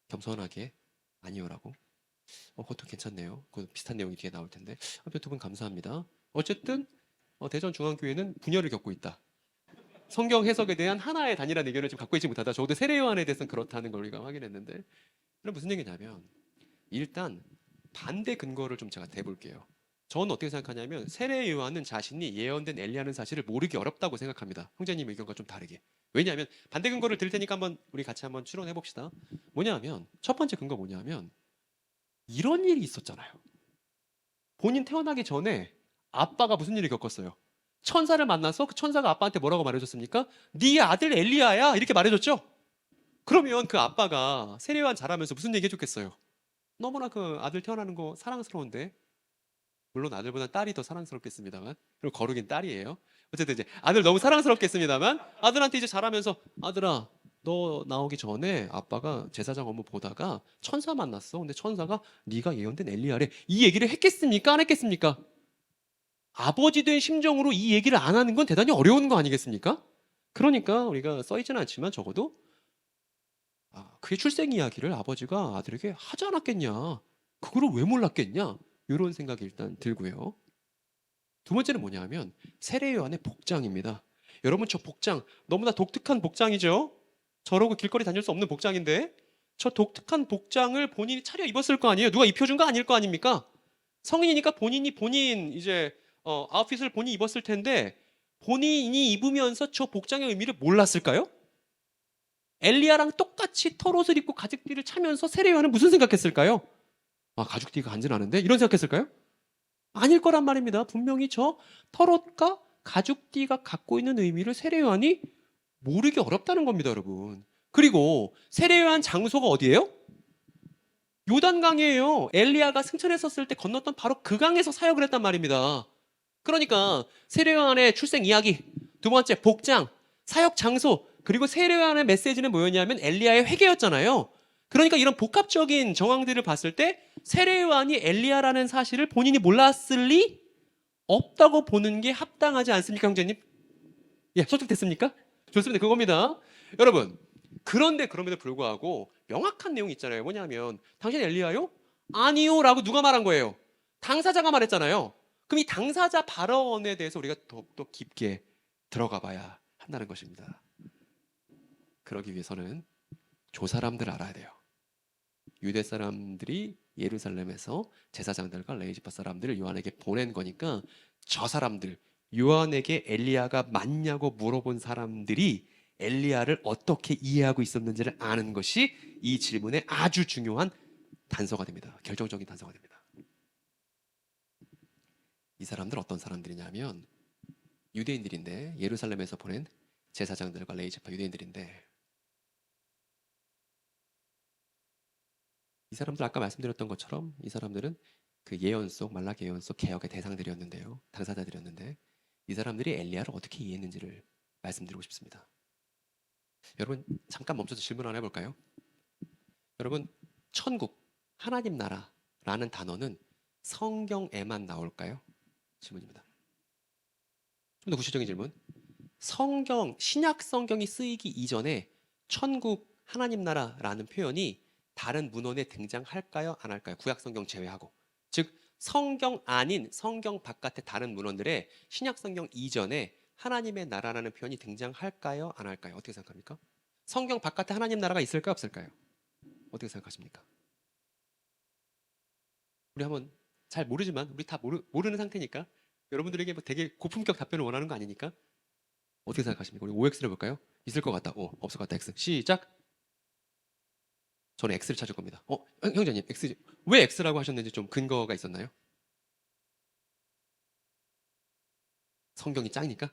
Speaker 1: 겸손하게 아니요라고. 그것도 괜찮네요. 그 비슷한 내용이 뒤에 나올 텐데. 두 분 감사합니다. 어쨌든 대전중앙교회는 분열을 겪고 있다. 성경 해석에 대한 하나의 단일한 의견을 지금 갖고 있지 못하다. 적어도 세례 요한에 대해서는 그렇다는 걸 우리가 확인했는데, 그럼 무슨 얘기냐면 일단 반대 근거를 좀 제가 대볼게요. 저는 어떻게 생각하냐면 세례 요한은 자신이 예언된 엘리야는 사실을 모르기 어렵다고 생각합니다. 형제님 의견과 좀 다르게. 왜냐하면 반대 근거를 들 테니까 한번 우리 같이 한번 추론해 봅시다. 뭐냐면 첫 번째 근거 뭐냐면 이런 일이 있었잖아요. 본인 태어나기 전에 아빠가 무슨 일을 겪었어요? 천사를 만나서 그 천사가 아빠한테 뭐라고 말해줬습니까? 네 아들 엘리야야 이렇게 말해줬죠? 그러면 그 아빠가 세례요한 자라면서 무슨 얘기 해줬겠어요? 너무나 그 아들 태어나는 거 사랑스러운데 물론 아들보다 딸이 더 사랑스럽겠습니다만 그리고 거룩인 딸이에요. 어쨌든 이제 아들 너무 사랑스럽겠습니다만 아들한테 이제 자라면서 아들아 너 나오기 전에 아빠가 제사장 업무 보다가 천사 만났어. 근데 천사가 네가 예언된 엘리야래. 이 얘기를 했겠습니까? 안 했겠습니까? 아버지 된 심정으로 이 얘기를 안 하는 건 대단히 어려운 거 아니겠습니까? 그러니까 우리가 써있지는 않지만 적어도 그의 출생 이야기를 아버지가 아들에게 하지 않았겠냐? 그거를 왜 몰랐겠냐? 이런 생각이 일단 들고요. 두 번째는 뭐냐 하면 세례 요한의 복장입니다. 여러분 저 복장 너무나 독특한 복장이죠? 저러고 길거리 다닐 수 없는 복장인데 저 독특한 복장을 본인이 차려 입었을 거 아니에요? 누가 입혀준 거 아닐 거 아닙니까? 성인이니까 본인 이제 아웃핏을 본인이 입었을 텐데 본인이 입으면서 저 복장의 의미를 몰랐을까요? 엘리야랑 똑같이 털옷을 입고 가죽띠를 차면서 세례 요한은 무슨 생각했을까요? 가죽띠가 간지나는데? 이런 생각했을까요? 아닐 거란 말입니다. 분명히 저 털옷과 가죽띠가 갖고 있는 의미를 세례 요한이 모르기 어렵다는 겁니다, 여러분. 그리고 세례 요한 장소가 어디예요? 요단강이에요. 엘리야가 승천했었을 때 건넜던 바로 그 강에서 사역을 했단 말입니다. 그러니까 세례요한의 출생 이야기, 두 번째 복장, 사역 장소, 그리고 세례요한의 메시지는 뭐였냐면 엘리야의 회개였잖아요. 그러니까 이런 복합적인 정황들을 봤을 때 세례요한이 엘리야라는 사실을 본인이 몰랐을 리 없다고 보는 게 합당하지 않습니까, 형제님? 예, 설득됐습니까? 좋습니다. 그겁니다. 여러분, 그런데 그럼에도 불구하고 명확한 내용이 있잖아요. 뭐냐면 당신 엘리야요? 아니요 라고 누가 말한 거예요? 당사자가 말했잖아요. 그럼 이 당사자 발언에 대해서 우리가 더욱더 깊게 들어가 봐야 한다는 것입니다. 그러기 위해서는 조 사람들을 알아야 돼요. 유대 사람들이 예루살렘에서 제사장들과 레위지파 사람들을 요한에게 보낸 거니까 저 사람들, 요한에게 엘리야가 맞냐고 물어본 사람들이 엘리야를 어떻게 이해하고 있었는지를 아는 것이 이 질문의 아주 중요한 단서가 됩니다. 결정적인 단서가 됩니다. 이 사람들 어떤 사람들이냐면 유대인들인데, 예루살렘에서 보낸 제사장들과 레위지파 유대인들인데, 이 사람들 아까 말씀드렸던 것처럼 이 사람들은 그 예언 속, 말라기 예언 속 개혁의 대상들이었는데요. 당사자들이었는데 이 사람들이 엘리야를 어떻게 이해했는지를 말씀드리고 싶습니다. 여러분 잠깐 멈춰서 질문 하나 해볼까요? 여러분 천국, 하나님 나라라는 단어는 성경에만 나올까요? 질문입니다. 좀 더 구체적인 질문. 성경, 신약 성경이 쓰이기 이전에 천국, 하나님 나라라는 표현이 다른 문헌에 등장할까요? 안 할까요? 구약 성경 제외하고. 즉 성경 아닌 성경 바깥의 다른 문헌들에 신약 성경 이전에 하나님의 나라라는 표현이 등장할까요? 안 할까요? 어떻게 생각합니까? 성경 바깥에 하나님 나라가 있을까요? 없을까요? 어떻게 생각하십니까? 우리 한번 잘 모르지만 우리 다 모르는 상태니까 여러분들에게 뭐 되게 고품격 답변을 원하는 거 아니니까 어떻게 생각하십니까? 우리 OX를 해볼까요? 있을 것 같다. O, 없을 것 같다. X. 시작. 저는 X를 찾을 겁니다. 형제님, X. 왜 X라고 하셨는지 좀 근거가 있었나요? 성경이 짱이니까?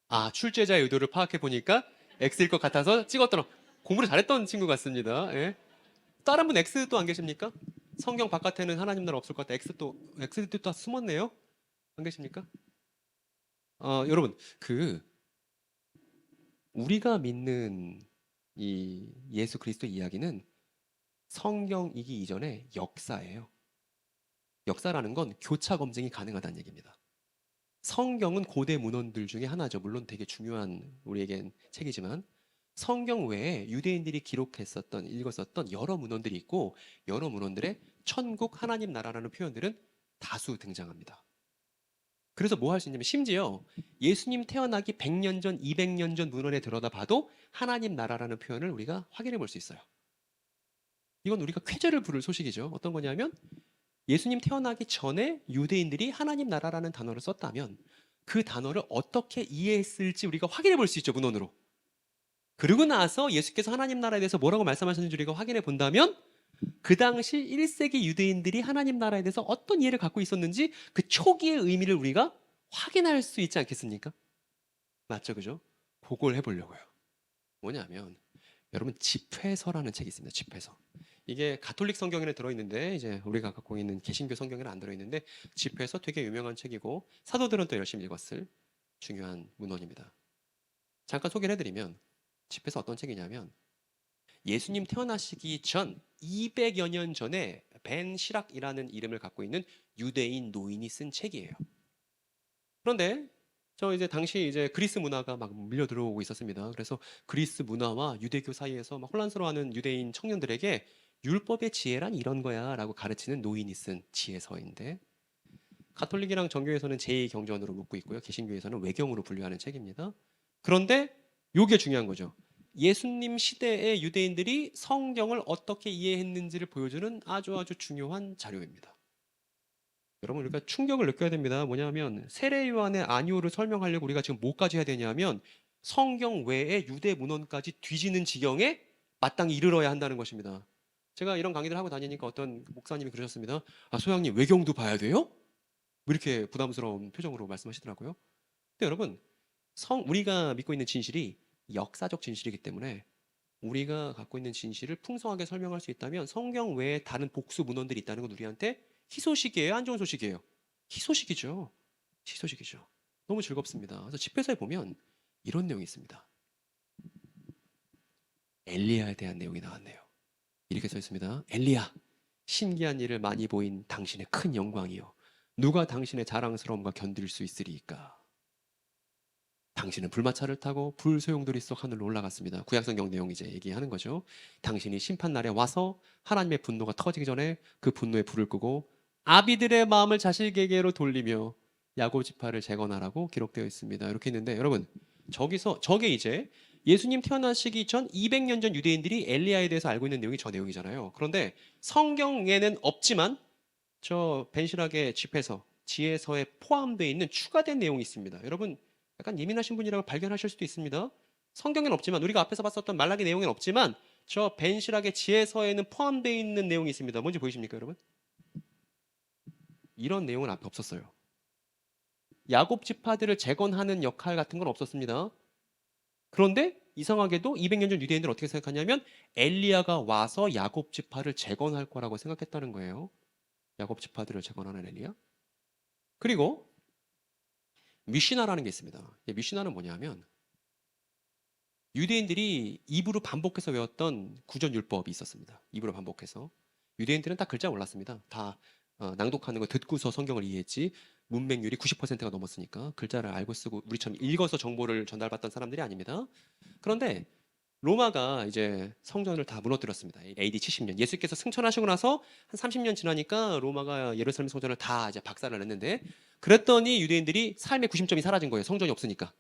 Speaker 1: 아, 출제자의 의도를 파악해 보니까 X일 것 같아서 찍었더라. 공부를 잘했던 친구 같습니다. 예. 다른 분 X 또 안 계십니까? 성경 바깥에는 하나님 나라 없을 것 같다. X도 또 숨었네요. 안 계십니까? 여러분, 우리가 믿는 이 예수 그리스도 이야기는 성경이기 이전에 역사예요. 역사라는 건 교차 검증이 가능하다는 얘기입니다. 성경은 고대 문헌들 중에 하나죠. 물론 되게 중요한 우리에겐 책이지만 성경 외에 유대인들이 기록했었던, 읽었었던 여러 문헌들이 있고 여러 문헌들의 천국, 하나님 나라라는 표현들은 다수 등장합니다. 그래서 뭐 할 수 있냐면 심지어 예수님 태어나기 100년 전, 200년 전 문헌에 들여다봐도 하나님 나라라는 표현을 우리가 확인해 볼 수 있어요. 이건 우리가 쾌재를 부를 소식이죠. 어떤 거냐면 예수님 태어나기 전에 유대인들이 하나님 나라라는 단어를 썼다면 그 단어를 어떻게 이해했을지 우리가 확인해 볼 수 있죠, 문헌으로. 그러고 나서 예수께서 하나님 나라에 대해서 뭐라고 말씀하셨는지 우리가 확인해 본다면 그 당시 1세기 유대인들이 하나님 나라에 대해서 어떤 이해를 갖고 있었는지 그 초기의 의미를 우리가 확인할 수 있지 않겠습니까? 맞죠, 그죠? 그걸 해보려고요. 뭐냐면 여러분 집회서라는 책이 있습니다. 집회서. 이게 가톨릭 성경에는 들어있는데 이제 우리가 갖고 있는 개신교 성경에는 안 들어있는데 집회서 되게 유명한 책이고 사도들은 또 열심히 읽었을 중요한 문헌입니다. 잠깐 소개를 해드리면 집회서 어떤 책이냐면 예수님 태어나시기 전 200여 년 전에 벤 시락이라는 이름을 갖고 있는 유대인 노인이 쓴 책이에요. 그런데 저 이제 당시 이제 그리스 문화가 막 밀려 들어오고 있었습니다. 그래서 그리스 문화와 유대교 사이에서 막 혼란스러워하는 유대인 청년들에게 율법의 지혜란 이런 거야라고 가르치는 노인이 쓴 지혜서인데 가톨릭이랑 정교에서는 제2경전으로 묻고 있고요. 개신교에서는 외경으로 분류하는 책입니다. 그런데 요게 중요한 거죠. 예수님 시대의 유대인들이 성경을 어떻게 이해했는지를 보여주는 아주 중요한 자료입니다. 여러분 우리가 충격을 느껴야 됩니다. 뭐냐면 세례 요한의 아니오를 설명하려고 우리가 지금 뭐까지 해야 되냐면 성경 외에 유대 문헌까지 뒤지는 지경에 마땅히 이르러야 한다는 것입니다. 제가 이런 강의를 하고 다니니까 어떤 목사님이 그러셨습니다. 아, 소장님 외경도 봐야 돼요? 뭐 이렇게 부담스러운 표정으로 말씀하시더라고요. 근데 여러분 우리가 믿고 있는 진실이 역사적 진실이기 때문에 우리가 갖고 있는 진실을 풍성하게 설명할 수 있다면 성경 외에 다른 복수 문헌들이 있다는 건 우리한테 희소식이에요? 안 좋은 소식이에요? 희소식이죠. 희소식이죠. 너무 즐겁습니다. 그래서 집회서에 보면 이런 내용이 있습니다. 엘리야에 대한 내용이 나왔네요. 이렇게 써 있습니다. 엘리야, 신기한 일을 많이 보인 당신의 큰 영광이요. 누가 당신의 자랑스러움과 견딜 수 있으리이까? 당신은 불마차를 타고 불소용돌이 속 하늘로 올라갔습니다. 구약성경 내용 이제 얘기하는 거죠. 당신이 심판날에 와서 하나님의 분노가 터지기 전에 그 분노의 불을 끄고 아비들의 마음을 자식에게로 돌리며 야곱 지파를 재건하라고 기록되어 있습니다. 이렇게 있는데 여러분 저기서 저게 이제 예수님 태어나시기 전 200년 전 유대인들이 엘리야에 대해서 알고 있는 내용이 저 내용이잖아요. 그런데 성경에는 없지만 저 벤실하게 집에서 지혜서에 포함되어 있는 추가된 내용이 있습니다. 여러분 약간 예민하신 분이라고 발견하실 수도 있습니다. 성경에는 없지만 우리가 앞에서 봤었던 말라기 내용에는 없지만 저 벤실하게 지혜서에는 포함되어 있는 내용이 있습니다. 뭔지 보이십니까, 여러분? 이런 내용은 앞에 없었어요. 야곱 지파들을 재건하는 역할 같은 건 없었습니다. 그런데 이상하게도 200년 전 유대인들은 어떻게 생각하냐면 엘리야가 와서 야곱 지파를 재건할 거라고 생각했다는 거예요. 야곱 지파들을 재건하는 엘리야. 그리고 미시나라는 게 있습니다. 미시나는 뭐냐면 유대인들이 입으로 반복해서 외웠던 구전율법이 있었습니다. 입으로 반복해서. 유대인들은 딱 글자 몰랐습니다. 다 낭독하는 거 듣고서 성경을 이해했지 문맹률이 90%가 넘었으니까 글자를 알고 쓰고 우리처럼 읽어서 정보를 전달받던 사람들이 아닙니다. 그런데 로마가 이제 성전을 다 무너뜨렸습니다. AD 70년. 예수께서 승천하시고 나서 한 30년 지나니까 로마가 예루살렘 성전을 다 이제 박살을 냈는데 그랬더니 유대인들이 삶의 구심점이 사라진 거예요. 성전이 없으니까.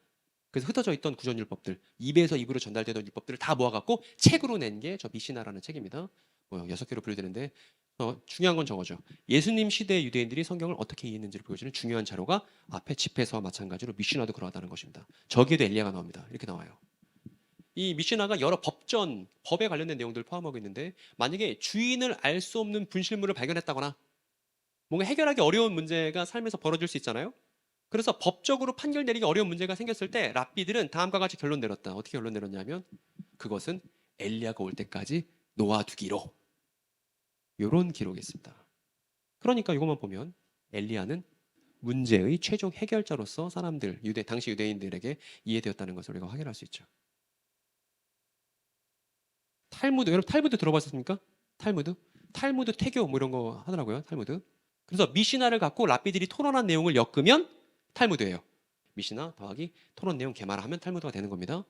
Speaker 1: 그래서 흩어져 있던 구전율법들, 입에서 입으로 전달되던 율법들을 다 모아갖고 책으로 낸 게 저 미시나라는 책입니다. 뭐 6개로 분류되는데 중요한 건 저거죠. 예수님 시대의 유대인들이 성경을 어떻게 이해했는지를 보여주는 중요한 자료가 앞에 집회서와 마찬가지로 미시나도 그러하다는 것입니다. 저기에도 엘리야가 나옵니다. 이렇게 나와요. 이 미시나가 여러 법에 관련된 내용들을 포함하고 있는데 만약에 주인을 알 수 없는 분실물을 발견했다거나 뭔가 해결하기 어려운 문제가 삶에서 벌어질 수 있잖아요. 그래서 법적으로 판결 내리기 어려운 문제가 생겼을 때 랍비들은 다음과 같이 결론 내렸다. 어떻게 결론 내렸냐면 그것은 엘리야가 올 때까지 놓아두기로. 이런 기록이 있습니다. 그러니까 이것만 보면 엘리야는 문제의 최종 해결자로서 사람들, 당시 유대인들에게 이해되었다는 것을 우리가 확인할 수 있죠. 여러분 탈무드 들어봤습니까? 탈무드 태교 뭐 이런 거 하더라고요. 탈무드. 그래서 미시나를 갖고 랍비들이 토론한 내용을 엮으면 탈무드예요. 미시나 더하기 토론 내용 개말하면 탈무드가 되는 겁니다.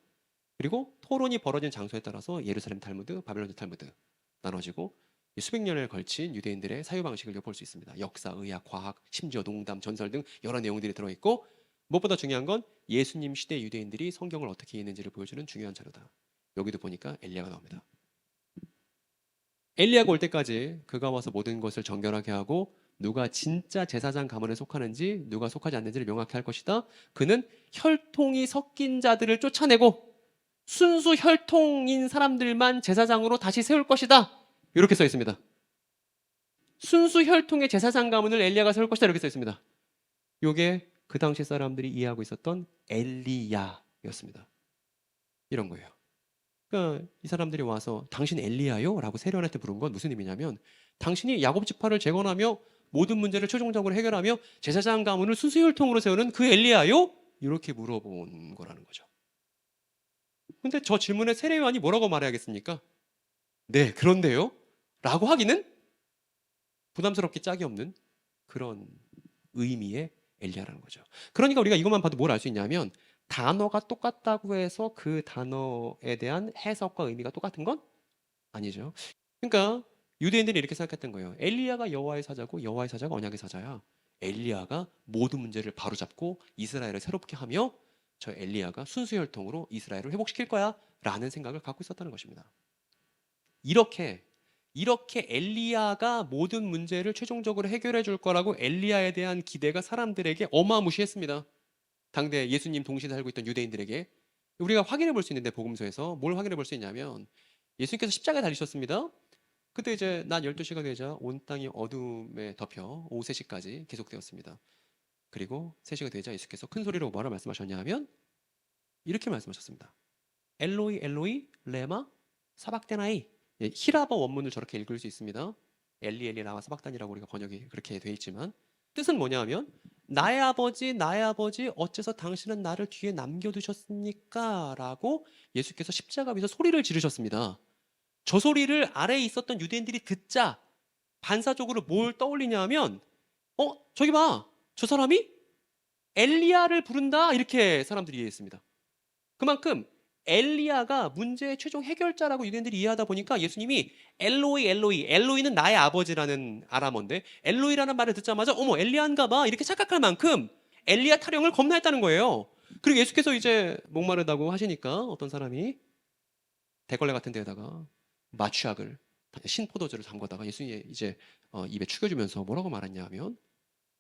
Speaker 1: 그리고 토론이 벌어진 장소에 따라서 예루살렘 탈무드, 바벨론 탈무드 나눠지고 수백 년을 걸친 유대인들의 사유 방식을 엿볼 수 있습니다. 역사, 의학, 과학, 심지어 농담, 전설 등 여러 내용들이 들어있고 무엇보다 중요한 건 예수님 시대 유대인들이 성경을 어떻게 이해했는지를 보여주는 중요한 자료다. 여기도 보니까 엘리야가 나옵니다. 엘리야가 올 때까지 그가 와서 모든 것을 정결하게 하고 누가 진짜 제사장 가문에 속하는지 누가 속하지 않는지를 명확히 할 것이다. 그는 혈통이 섞인 자들을 쫓아내고 순수 혈통인 사람들만 제사장으로 다시 세울 것이다. 이렇게 써 있습니다. 순수 혈통의 제사장 가문을 엘리야가 세울 것이다. 이렇게 써 있습니다. 이게 그 당시 사람들이 이해하고 있었던 엘리야였습니다. 이런 거예요. 그러니까 이 사람들이 와서 당신 엘리야요? 라고 세례원한테 물은 건 무슨 의미냐면 당신이 야곱 지파를 재건하며 모든 문제를 최종적으로 해결하며 제사장 가문을 순수 혈통으로 세우는 그 엘리야요? 이렇게 물어본 거라는 거죠. 근데 저 질문에 세례요한이 뭐라고 말해야겠습니까? 네, 그런데요? 라고 하기는 부담스럽게 짝이 없는 그런 의미의 엘리야라는 거죠. 그러니까 우리가 이것만 봐도 뭘 알 수 있냐면 단어가 똑같다고 해서 그 단어에 대한 해석과 의미가 똑같은 건 아니죠. 그러니까 유대인들이 이렇게 생각했던 거예요. 엘리야가 여호와의 사자고 여호와의 사자가 언약의 사자야. 엘리야가 모든 문제를 바로잡고 이스라엘을 새롭게 하며 저 엘리야가 순수 혈통으로 이스라엘을 회복시킬 거야 라는 생각을 갖고 있었다는 것입니다. 이렇게 엘리야가 모든 문제를 최종적으로 해결해 줄 거라고 엘리야에 대한 기대가 사람들에게 어마무시했습니다. 당대 예수님 동시에 살고 있던 유대인들에게. 우리가 확인해 볼 수 있는데 복음서에서 뭘 확인해 볼 수 있냐면 예수님께서 십자가에 달리셨습니다. 그때 이제 낮 12시가 되자 온 땅이 어둠에 덮여 오후 3시까지 계속되었습니다. 그리고 3시가 되자 예수께서 큰 소리로 뭐라 말씀하셨냐 하면 이렇게 말씀하셨습니다. 엘로이 엘로이 레마 사박데나이. 예, 히라버 원문을 저렇게 읽을 수 있습니다. 엘리 엘리 라마 사박단이라고 우리가 번역이 그렇게 돼 있지만 뜻은 뭐냐 하면 나의 아버지 어째서 당신은 나를 뒤에 남겨두셨습니까? 라고 예수께서 십자가 위에서 소리를 지르셨습니다. 저 소리를 아래에 있었던 유대인들이 듣자 반사적으로 뭘 떠올리냐 하면 저기 봐, 저 사람이 엘리야를 부른다, 이렇게 사람들이 이해했습니다. 그만큼 엘리야가 문제의 최종 해결자라고 유대인들이 이해하다 보니까 예수님이 엘로이는 나의 아버지라는 아람어인데 엘로이라는 말을 듣자마자 어머 엘리야인가 봐 이렇게 착각할 만큼 엘리야 타령을 겁나했다는 거예요. 그리고 예수께서 이제 목마르다고 하시니까 어떤 사람이 대걸레 같은 데에다가 마취약을 신포도주를 담궈다가 예수님이 이제 입에 축여주면서 뭐라고 말했냐 하면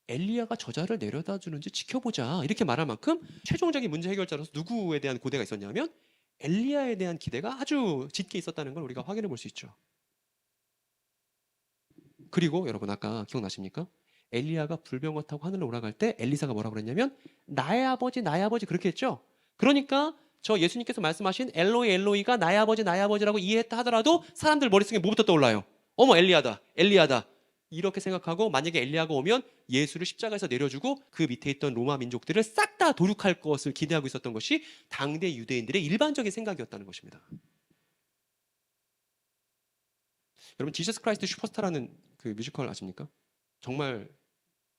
Speaker 1: 엘리야가 저자를 내려다 주는지 지켜보자 이렇게 말할 만큼 최종적인 문제 해결자로서 누구에 대한 고대가 있었냐면 엘리야에 대한 기대가 아주 짙게 있었다는 걸 우리가 확인해 볼 수 있죠. 그리고 여러분 아까 기억나십니까? 엘리야가 불병거 타고 하늘로 올라갈 때 엘리사가 뭐라고 그랬냐면 나의 아버지 그렇게 했죠. 그러니까 저 예수님께서 말씀하신 엘로이가 나의 아버지라고 이해했다 하더라도 사람들 머릿속에 뭐부터 떠올라요? 어머 엘리야다 이렇게 생각하고 만약에 엘리야가 오면 예수를 십자가에서 내려주고 그 밑에 있던 로마 민족들을 싹 다 도륙할 것을 기대하고 있었던 것이 당대 유대인들의 일반적인 생각이었다는 것입니다. 여러분 지저스 크라이스트 슈퍼스타라는 그 뮤지컬 아십니까? 정말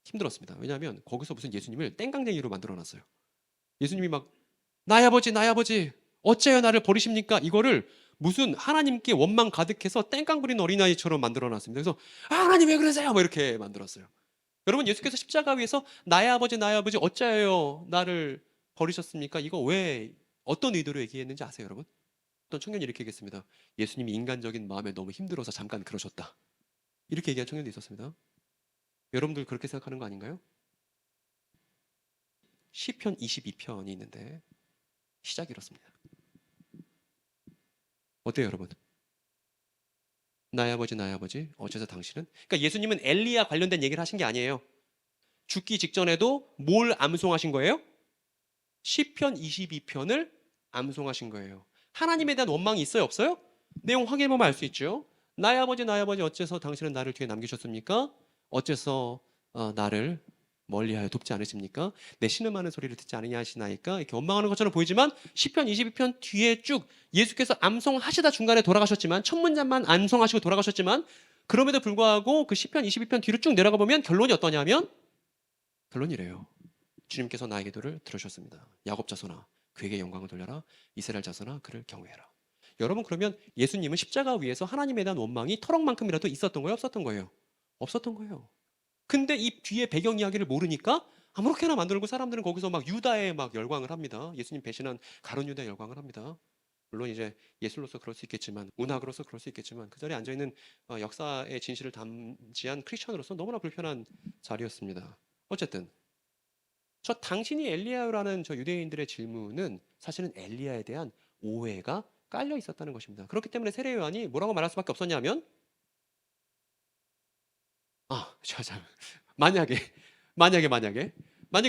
Speaker 1: 힘들었습니다. 왜냐하면 거기서 무슨 예수님을 땡깡쟁이로 만들어놨어요. 예수님이 막 나의 아버지 어째요 나를 버리십니까? 이거를 무슨 하나님께 원망 가득해서 땡깡 부리는 어린아이처럼 만들어놨습니다. 그래서 하나님 왜 그러세요? 뭐 이렇게 만들었어요. 여러분 예수께서 십자가 위에서 나의 아버지 어째요 나를 버리셨습니까? 이거 왜 어떤 의도로 얘기했는지 아세요 여러분? 어떤 청년이 이렇게 얘기했습니다. 예수님이 인간적인 마음에 너무 힘들어서 잠깐 그러셨다. 이렇게 얘기한 청년도 있었습니다. 여러분들 그렇게 생각하는 거 아닌가요? 시편 22편이 있는데 시작이 이렇습니다. 어때요 여러분? 나의 아버지 어째서 당신은? 그러니까 예수님은 엘리야 관련된 얘기를 하신 게 아니에요. 죽기 직전에도 뭘 암송하신 거예요? 시편 22편을 암송하신 거예요. 하나님에 대한 원망이 있어요 없어요? 내용 확인해보면 알 수 있죠. 나의 아버지 어째서 당신은 나를 뒤에 남기셨습니까? 어째서 나를 멀리하여 돕지 않으십니까? 내 신음하는 소리를 듣지 않으냐 하시나이까? 이렇게 원망하는 것처럼 보이지만 시편 22편 뒤에 쭉 예수께서 암송하시다 중간에 돌아가셨지만 첫 문장만 암송하시고 돌아가셨지만 그럼에도 불구하고 그 시편 22편 뒤로 쭉 내려가 보면 결론이 어떠냐면 결론이래요. 주님께서 나의 기도를 들으셨습니다. 야곱 자손아 그에게 영광을 돌려라. 이스라엘 자손아 그를 경외해라. 여러분 그러면 예수님은 십자가 위에서 하나님에 대한 원망이 터럭만큼이라도 있었던 거예요? 없었던 거예요? 없었던 거예요. 근데 이 뒤에 배경 이야기를 모르니까 아무렇게나 만들고 사람들은 거기서 막 유다에 막 열광을 합니다. 예수님 배신한 가룟 유다에 열광을 합니다. 물론 이제 예술로서 그럴 수 있겠지만 문학으로서 그럴 수 있겠지만 그 자리에 앉아있는 역사의 진실을 담지한 크리스천으로서 너무나 불편한 자리였습니다. 어쨌든 저 당신이 엘리야라는 저 유대인들의 질문은 사실은 엘리야에 대한 오해가 깔려 있었다는 것입니다. 그렇기 때문에 세례 요한이 뭐라고 말할 수밖에 없었냐면 만약에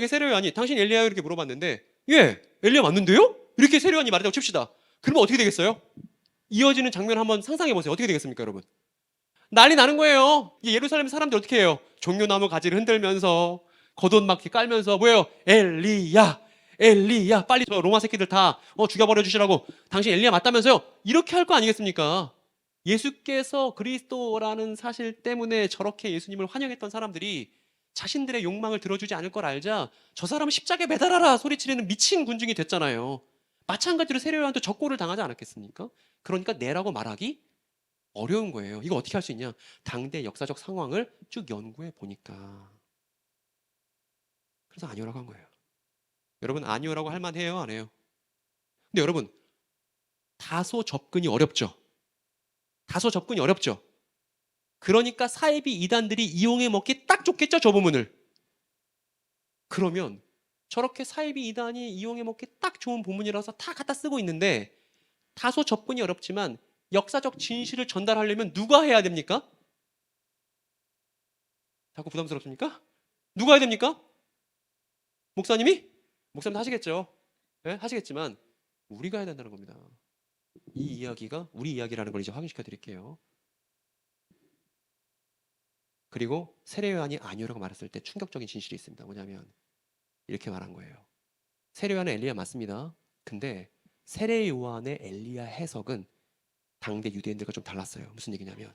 Speaker 1: 세례 요한이 당신 엘리야요 이렇게 물어봤는데 예 엘리야 맞는데요? 이렇게 세례 요한이 말했다고 칩시다. 그러면 어떻게 되겠어요? 이어지는 장면 한번 상상해 보세요. 어떻게 되겠습니까 여러분? 난리 나는 거예요. 예루살렘 사람들 어떻게 해요? 종려나무 가지를 흔들면서 겉옷 막 깔면서 뭐예요? 엘리야 빨리 저 로마 새끼들 다 죽여버려 주시라고. 당신 엘리야 맞다면서요? 이렇게 할 거 아니겠습니까? 예수께서 그리스도라는 사실 때문에 저렇게 예수님을 환영했던 사람들이 자신들의 욕망을 들어주지 않을 걸 알자 저 사람은 십자가에 매달아라 소리치는 미친 군중이 됐잖아요. 마찬가지로 세례 요한도 적고를 당하지 않았겠습니까? 그러니까 내라고 말하기 어려운 거예요. 이거 어떻게 할 수 있냐? 당대 역사적 상황을 쭉 연구해 보니까. 그래서 아니오라고 한 거예요. 여러분 아니오라고 할 만해요? 안 해요? 근데 여러분 다소 접근이 어렵죠? 그러니까 사이비 이단들이 이용해 먹기 딱 좋겠죠, 저 부분을. 그러면 저렇게 사이비 이단이 이용해 먹기 딱 좋은 부분이라서 다 갖다 쓰고 있는데 다소 접근이 어렵지만 역사적 진실을 전달하려면 누가 해야 됩니까? 자꾸 부담스럽습니까? 누가 해야 됩니까? 목사님이? 목사님도 하시겠죠. 네? 하시겠지만 우리가 해야 된다는 겁니다. 이 이야기가 우리 이야기라는 걸 이제 확인시켜 드릴게요. 그리고 세례 요한이 아니오라고 말했을 때 충격적인 진실이 있습니다. 뭐냐면 이렇게 말한 거예요. 세례 요한은 엘리야 맞습니다. 근데 세례 요한의 엘리야 해석은 당대 유대인들과 좀 달랐어요. 무슨 얘기냐면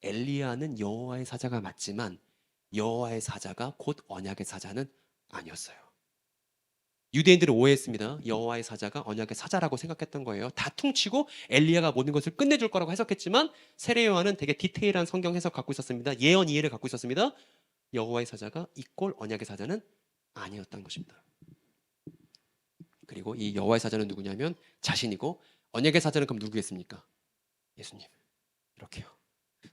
Speaker 1: 엘리야는 여호와의 사자가 맞지만 여호와의 사자가 곧 언약의 사자는 아니었어요. 유대인들은 오해했습니다. 여호와의 사자가 언약의 사자라고 생각했던 거예요. 다 퉁치고 엘리야가 모든 것을 끝내줄 거라고 해석했지만 세례 요한은 되게 디테일한 성경 해석 갖고 있었습니다. 예언 이해를 갖고 있었습니다. 여호와의 사자가 이꼴 언약의 사자는 아니었던 것입니다. 그리고 이 여호와의 사자는 누구냐면 자신이고 언약의 사자는 그럼 누구겠습니까? 예수님. 이렇게요.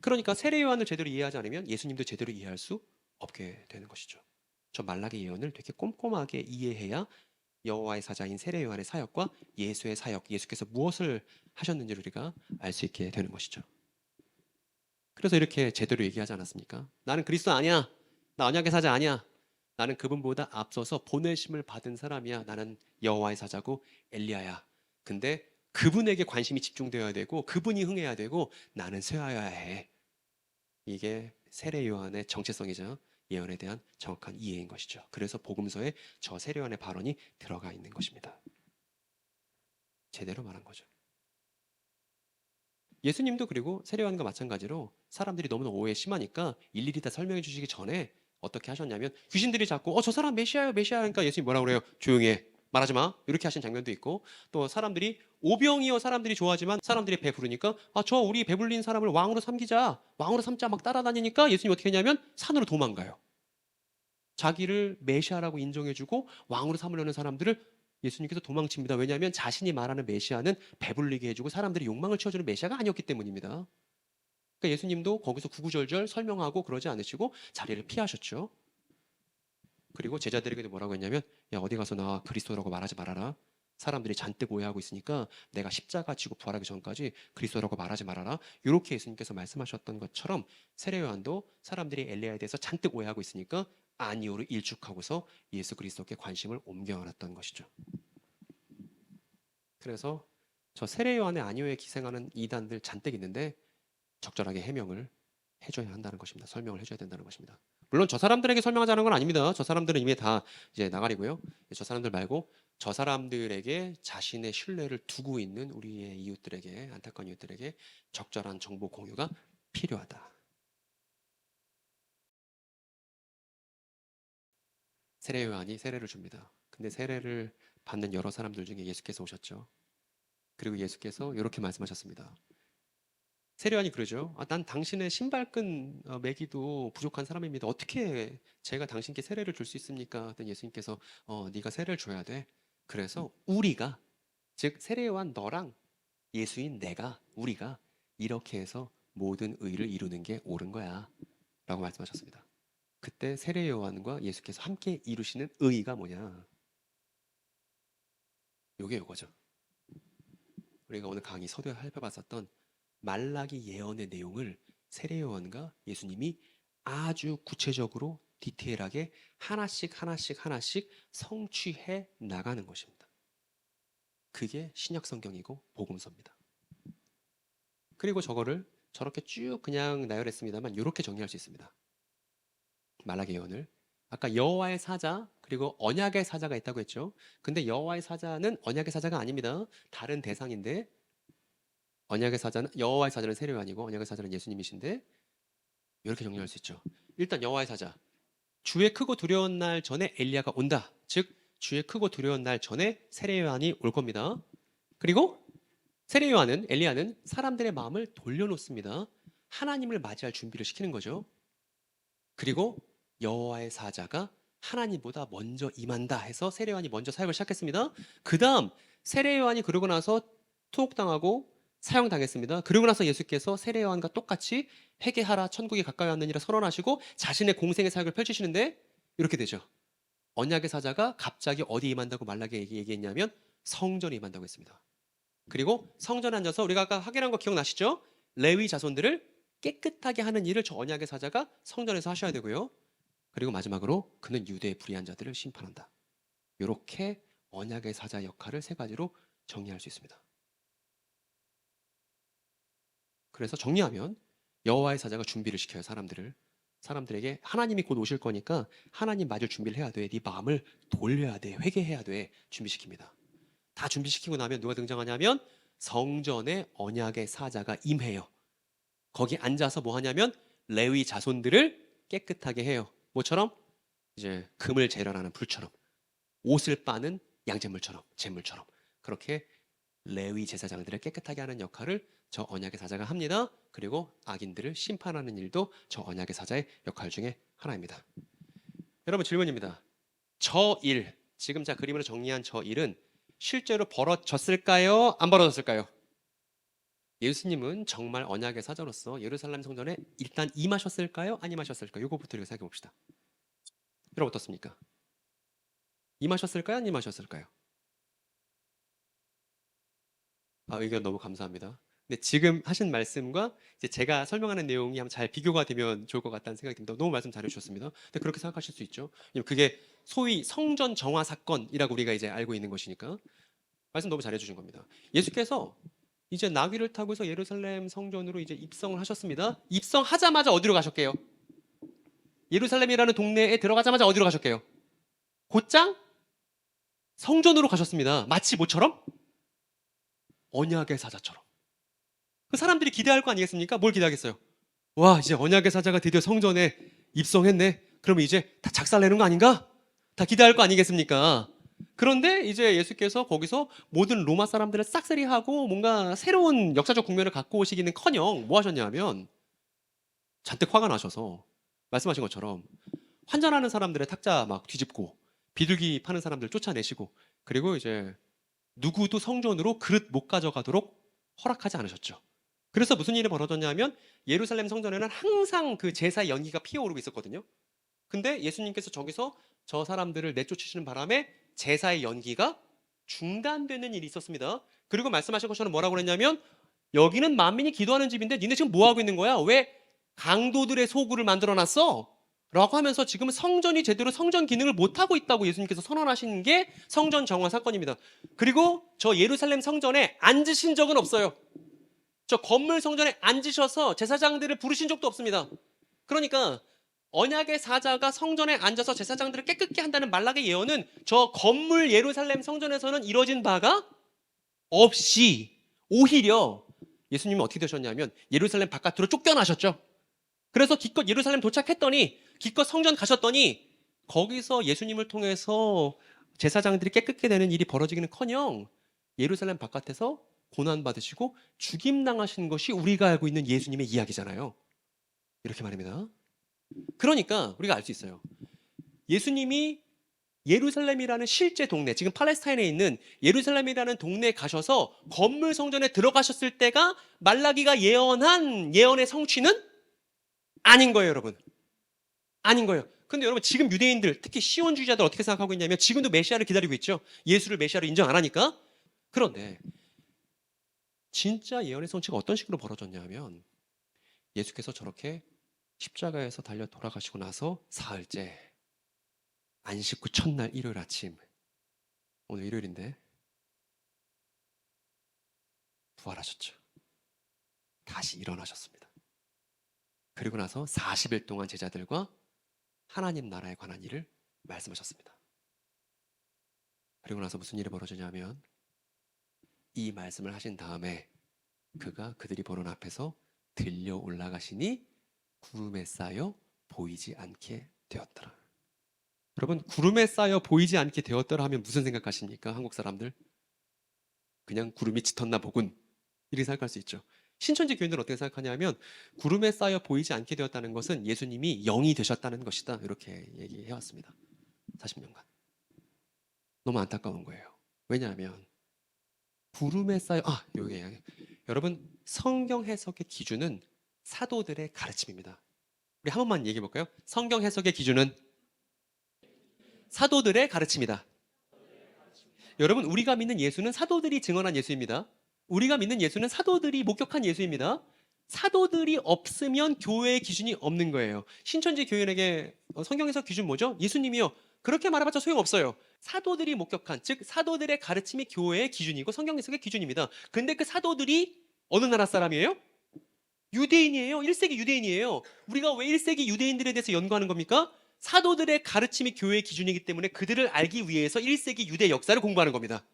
Speaker 1: 그러니까 세례 요한을 제대로 이해하지 않으면 예수님도 제대로 이해할 수 없게 되는 것이죠. 저 말라기 예언을 되게 꼼꼼하게 이해해야 여호와의 사자인 세례 요한의 사역과 예수의 사역, 예수께서 무엇을 하셨는지를 우리가 알 수 있게 되는 것이죠. 그래서 이렇게 제대로 얘기하지 않았습니까? 나는 그리스도 아니야. 나 언약의 사자 아니야. 나는 그분보다 앞서서 보내심을 받은 사람이야. 나는 여호와의 사자고 엘리야야. 근데 그분에게 관심이 집중되어야 되고 그분이 흥해야 되고 나는 쇠하여야 해. 이게 세례 요한의 정체성이자 예언에 대한 정확한 이해인 것이죠. 그래서 복음서에 저 세례 요한의 발언이 들어가 있는 것입니다. 제대로 말한 거죠. 예수님도 그리고 세례 요한과 마찬가지로 사람들이 너무나 오해 심하니까 일일이 다 설명해 주시기 전에 어떻게 하셨냐면 귀신들이 자꾸 저 사람 메시아예요 메시아 하니까 예수님 뭐라 그래요? 조용히 해. 말하지 마. 이렇게 하신 장면도 있고 또 사람들이 오병이어 사람들이 좋아하지만 사람들이 배부르니까 저 우리 배불린 사람을 왕으로 삼기자. 왕으로 삼자 막 따라다니니까 예수님 어떻게 했냐면 산으로 도망가요. 자기를 메시아라고 인정해주고 왕으로 삼으려는 사람들을 예수님께서 도망칩니다. 왜냐하면 자신이 말하는 메시아는 배불리게 해주고 사람들이 욕망을 채워주는 메시아가 아니었기 때문입니다. 그러니까 예수님도 거기서 구구절절 설명하고 그러지 않으시고 자리를 피하셨죠. 그리고 제자들에게도 뭐라고 했냐면 야 어디 가서 나 그리스도라고 말하지 말아라. 사람들이 잔뜩 오해하고 있으니까 내가 십자가 지고 부활하기 전까지 그리스도라고 말하지 말아라. 이렇게 예수님께서 말씀하셨던 것처럼 세례 요한도 사람들이 엘리야에 대해서 잔뜩 오해하고 있으니까 아니오를 일축하고서 예수 그리스도께 관심을 옮겨놨던 것이죠. 그래서 저 세례 요한의 아니오에 기생하는 이단들 잔뜩 있는데 적절하게 해명을 해줘야 한다는 것입니다. 설명을 해줘야 된다는 것입니다. 물론 저 사람들에게 설명하자는 건 아닙니다. 저 사람들은 이미 다 이제 나가리고요. 저 사람들 말고 저 사람들에게 자신의 신뢰를 두고 있는 우리의 이웃들에게 안타까운 이웃들에게 적절한 정보 공유가 필요하다. 세례 요한이 세례를 줍니다. 근데 세례를 받는 여러 사람들 중에 예수께서 오셨죠. 그리고 예수께서 이렇게 말씀하셨습니다. 세례요한이 그러죠. 난 당신의 신발끈 매기도 부족한 사람입니다. 어떻게 제가 당신께 세례를 줄 수 있습니까? 그랬더니 예수님께서 네가 세례를 줘야 돼. 그래서 우리가 즉 세례요한 너랑 예수인 내가 우리가 이렇게 해서 모든 의를 이루는 게 옳은 거야. 라고 말씀하셨습니다. 그때 세례요한과 예수께서 함께 이루시는 의가 뭐냐? 요게 요거죠. 우리가 오늘 강의 서두에 살펴봤었던 말라기 예언의 내용을 세례 요한과 예수님이 아주 구체적으로 디테일하게 하나씩 하나씩 하나씩 성취해 나가는 것입니다. 그게 신약 성경이고 복음서입니다. 그리고 저거를 저렇게 쭉 그냥 나열했습니다만 이렇게 정리할 수 있습니다. 말라기 예언을 아까 여호와의 사자 그리고 언약의 사자가 있다고 했죠. 근데 여호와의 사자는 언약의 사자가 아닙니다. 다른 대상인데 언약의 사자는 여호와의 사자는 세례 요한이고 언약의 사자는 예수님이신데 이렇게 정리할 수 있죠. 일단 여호와의 사자. 주의 크고 두려운 날 전에 엘리야가 온다. 즉 주의 크고 두려운 날 전에 세례 요한이 올 겁니다. 그리고 세례 요한은 엘리야는 사람들의 마음을 돌려놓습니다. 하나님을 맞이할 준비를 시키는 거죠. 그리고 여호와의 사자가 하나님보다 먼저 임한다 해서 세례 요한이 먼저 사역을 시작했습니다. 그다음 세례 요한이 그러고 나서 투옥당하고 사형당했습니다. 그러고 나서 예수께서 세례 요한과 똑같이 회개하라 천국이 가까이 왔느니라 선언하시고 자신의 공생의 사역을 펼치시는데 이렇게 되죠. 언약의 사자가 갑자기 어디 임한다고 말라게 얘기했냐면 성전에 임한다고 했습니다. 그리고 성전에 앉아서 우리가 아까 확인한 거 기억나시죠? 레위 자손들을 깨끗하게 하는 일을 저 언약의 사자가 성전에서 하셔야 되고요. 그리고 마지막으로 그는 유대의 불의한 자들을 심판한다. 이렇게 언약의 사자 역할을 세 가지로 정리할 수 있습니다. 그래서 정리하면 여호와의 사자가 준비를 시켜요, 사람들에게. 하나님이 곧 오실 거니까 하나님 맞을 준비를 해야 돼. 네 마음을 돌려야 돼. 회개해야 돼. 준비시킵니다. 다 준비시키고 나면 누가 등장하냐면 성전에 언약의 사자가 임해요. 거기 앉아서 뭐 하냐면 레위 자손들을 깨끗하게 해요. 뭐처럼? 이제 금을 재련하는 불처럼, 옷을 빠는 양잿물처럼, 잿물처럼, 그렇게 레위 제사장들을 깨끗하게 하는 역할을 저 언약의 사자가 합니다. 그리고 악인들을 심판하는 일도 저 언약의 사자의 역할 중에 하나입니다. 여러분, 질문입니다. 저 일, 지금 자 그림으로 정리한 저 일은 실제로 벌어졌을까요? 안 벌어졌을까요? 예수님은 정말 언약의 사자로서 예루살렘 성전에 일단 임하셨을까요? 안 임하셨을까요? 이거부터 생각해 봅시다. 여러분 어떻습니까? 임하셨을까요? 안 임하셨을까요? 의견 너무 감사합니다. 근데 지금 하신 말씀과 이제 제가 설명하는 내용이 한번 잘 비교가 되면 좋을 것 같다는 생각이 듭니다. 너무 말씀 잘해주셨습니다. 근데 그렇게 생각하실 수 있죠. 왜냐면 그게 소위 성전 정화 사건이라고 우리가 이제 알고 있는 것이니까. 말씀 너무 잘해주신 겁니다. 예수께서 이제 나귀를 타고 서 예루살렘 성전으로 이제 입성을 하셨습니다. 입성하자마자 어디로 가셨게요? 예루살렘이라는 동네에 들어가자마자 어디로 가셨게요? 곧장 성전으로 가셨습니다. 마치 뭐처럼? 언약의 사자처럼. 그 사람들이 기대할 거 아니겠습니까? 뭘 기대하겠어요? 와, 이제 언약의 사자가 드디어 성전에 입성했네. 그러면 이제 다 작살내는 거 아닌가? 다 기대할 거 아니겠습니까? 그런데 이제 예수께서 거기서 모든 로마 사람들을 싹쓸이하고 뭔가 새로운 역사적 국면을 갖고 오시기는커녕 뭐 하셨냐면 잔뜩 화가 나셔서 말씀하신 것처럼 환전하는 사람들의 탁자 막 뒤집고 비둘기 파는 사람들 쫓아내시고, 그리고 이제 누구도 성전으로 그릇 못 가져가도록 허락하지 않으셨죠. 그래서 무슨 일이 벌어졌냐면 예루살렘 성전에는 항상 그 제사의 연기가 피어오르고 있었거든요. 근데 예수님께서 저기서 저 사람들을 내쫓으시는 바람에 제사의 연기가 중단되는 일이 있었습니다. 그리고 말씀하신 것처럼 뭐라고 그랬냐면 여기는 만민이 기도하는 집인데 니네 지금 뭐 하고 있는 거야? 왜 강도들의 소굴을 만들어놨어? 라고 하면서 지금 성전이 제대로 성전 기능을 못하고 있다고 예수님께서 선언하신 게 성전 정화 사건입니다. 그리고 저 예루살렘 성전에 앉으신 적은 없어요. 저 건물 성전에 앉으셔서 제사장들을 부르신 적도 없습니다. 그러니까 언약의 사자가 성전에 앉아서 제사장들을 깨끗게 한다는 말락의 예언은 저 건물 예루살렘 성전에서는 이뤄진 바가 없이 오히려 예수님은 어떻게 되셨냐면 예루살렘 바깥으로 쫓겨나셨죠. 그래서 기껏 예루살렘 도착했더니 기껏 성전 가셨더니 거기서 예수님을 통해서 제사장들이 깨끗게 되는 일이 벌어지기는커녕 예루살렘 바깥에서 고난받으시고 죽임당하신 것이 우리가 알고 있는 예수님의 이야기잖아요. 이렇게 말입니다. 그러니까 우리가 알 수 있어요. 예수님이 예루살렘이라는 실제 동네, 지금 팔레스타인에 있는 예루살렘이라는 동네에 가셔서 건물 성전에 들어가셨을 때가 말라기가 예언한 예언의 성취는 아닌 거예요, 여러분. 아닌 거예요. 근데 여러분, 지금 유대인들, 특히 시온주의자들 어떻게 생각하고 있냐면 지금도 메시아를 기다리고 있죠. 예수를 메시아로 인정 안 하니까. 그런데 진짜 예언의 성취가 어떤 식으로 벌어졌냐면 예수께서 저렇게 십자가에서 달려 돌아가시고 나서 사흘째, 안식 후 첫날 일요일 아침, 오늘 일요일인데 부활하셨죠. 다시 일어나셨습니다. 그리고 나서 40일 동안 제자들과 하나님 나라에 관한 일을 말씀하셨습니다. 그리고 나서 무슨 일이 벌어지냐면 이 말씀을 하신 다음에 그가 그들이 보는 앞에서 들려 올라가시니 구름에 쌓여 보이지 않게 되었더라. 여러분, 구름에 쌓여 보이지 않게 되었더라 하면 무슨 생각하십니까? 한국 사람들? 그냥 구름이 짙었나 보군, 이렇게 생각할 수 있죠. 신천지 교인들은 어떻게 생각하냐면 구름에 쌓여 보이지 않게 되었다는 것은 예수님이 영이 되셨다는 것이다, 이렇게 얘기해왔습니다. 40년간. 너무 안타까운 거예요. 왜냐하면 구름에 쌓여 여기 여러분, 성경 해석의 기준은 사도들의 가르침입니다. 우리 한 번만 얘기해 볼까요? 성경 해석의 기준은 사도들의 가르침이다. 여러분, 우리가 믿는 예수는 사도들이 증언한 예수입니다. 우리가 믿는 예수는 사도들이 목격한 예수입니다. 사도들이 없으면 교회의 기준이 없는 거예요. 신천지 교인에게 성경 해석 기준 뭐죠? 예수님이요. 그렇게 말해봤자 소용없어요. 사도들이 목격한, 즉 사도들의 가르침이 교회의 기준이고 성경 해석의 기준입니다. 근데 그 사도들이 어느 나라 사람이에요? 유대인이에요. 1세기 유대인이에요. 우리가 왜 1세기 유대인들에 대해서 연구하는 겁니까? 사도들의 가르침이 교회의 기준이기 때문에 그들을 알기 위해서 1세기 유대 역사를 공부하는 겁니다.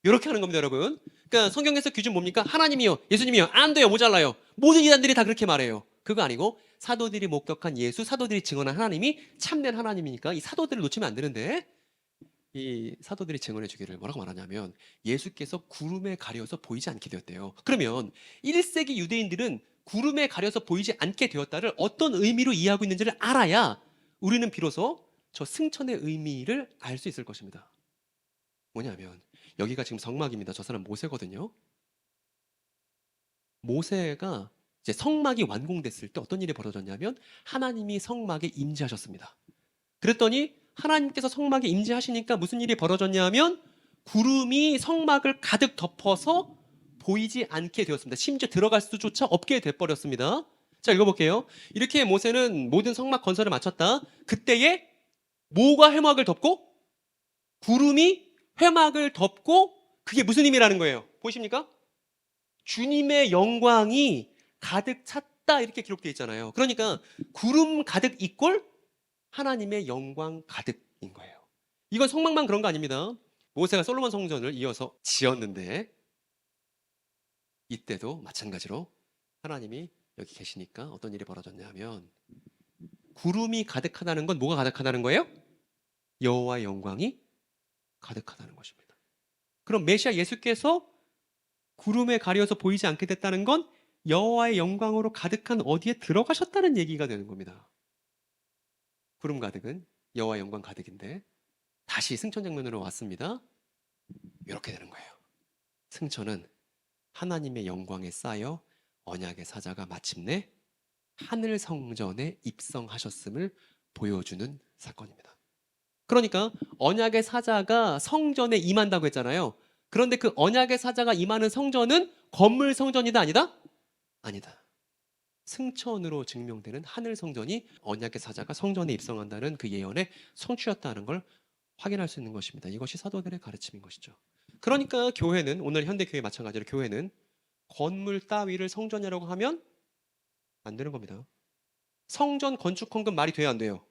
Speaker 1: 이렇게 하는 겁니다, 여러분. 그러니까 성경에서 기준 뭡니까? 하나님이요, 예수님이요. 안 돼요, 모자라요. 모든 이단들이 다 그렇게 말해요. 그거 아니고 사도들이 목격한 예수, 사도들이 증언한 하나님이 참된 하나님이니까 이 사도들을 놓치면 안 되는데, 이 사도들이 증언해 주기를 뭐라고 말하냐면 예수께서 구름에 가려서 보이지 않게 되었대요. 그러면 1세기 유대인들은 구름에 가려서 보이지 않게 되었다를 어떤 의미로 이해하고 있는지를 알아야 우리는 비로소 저 승천의 의미를 알 수 있을 것입니다. 뭐냐면 여기가 지금 성막입니다. 저 사람 모세거든요. 모세가 이제 성막이 완공됐을 때 어떤 일이 벌어졌냐면 하나님이 성막에 임재하셨습니다. 그랬더니 하나님께서 성막에 임재하시니까 무슨 일이 벌어졌냐면 구름이 성막을 가득 덮어서 보이지 않게 되었습니다. 심지어 들어갈 수조차 없게 돼버렸습니다. 자, 읽어볼게요. 이렇게 모세는 모든 성막 건설을 마쳤다. 그때에 뭐가 회막을 덮고? 구름이 회막을 덮고, 그게 무슨 의미라는 거예요? 보이십니까? 주님의 영광이 가득 찼다, 이렇게 기록되어 있잖아요. 그러니까 구름 가득 이꼴 하나님의 영광 가득인 거예요. 이건 성막만 그런 거 아닙니다. 모세가 솔로몬 성전을 이어서 지었는데 이때도 마찬가지로 하나님이 여기 계시니까 어떤 일이 벌어졌냐 하면 구름이 가득하다는 건 뭐가 가득하다는 거예요? 여호와의 영광이 가득하다는 것입니다. 그럼 메시아 예수께서 구름에 가려서 보이지 않게 됐다는 건 여호와의 영광으로 가득한 어디에 들어가셨다는 얘기가 되는 겁니다. 구름 가득은 여호와의 영광 가득인데 다시 승천 장면으로 왔습니다. 이렇게 되는 거예요. 승천은 하나님의 영광에 쌓여 언약의 사자가 마침내 하늘 성전에 입성하셨음을 보여주는 사건입니다. 그러니까 언약의 사자가 성전에 임한다고 했잖아요. 그런데 그 언약의 사자가 임하는 성전은 건물 성전이다, 아니다? 아니다. 승천으로 증명되는 하늘 성전이 언약의 사자가 성전에 입성한다는 그 예언의 성취였다는 걸 확인할 수 있는 것입니다. 이것이 사도들의 가르침인 것이죠. 그러니까 교회는, 오늘 현대교회 마찬가지로 교회는 건물 따위를 성전이라고 하면 안 되는 겁니다. 성전 건축 헌금 말이 돼야 안 돼요?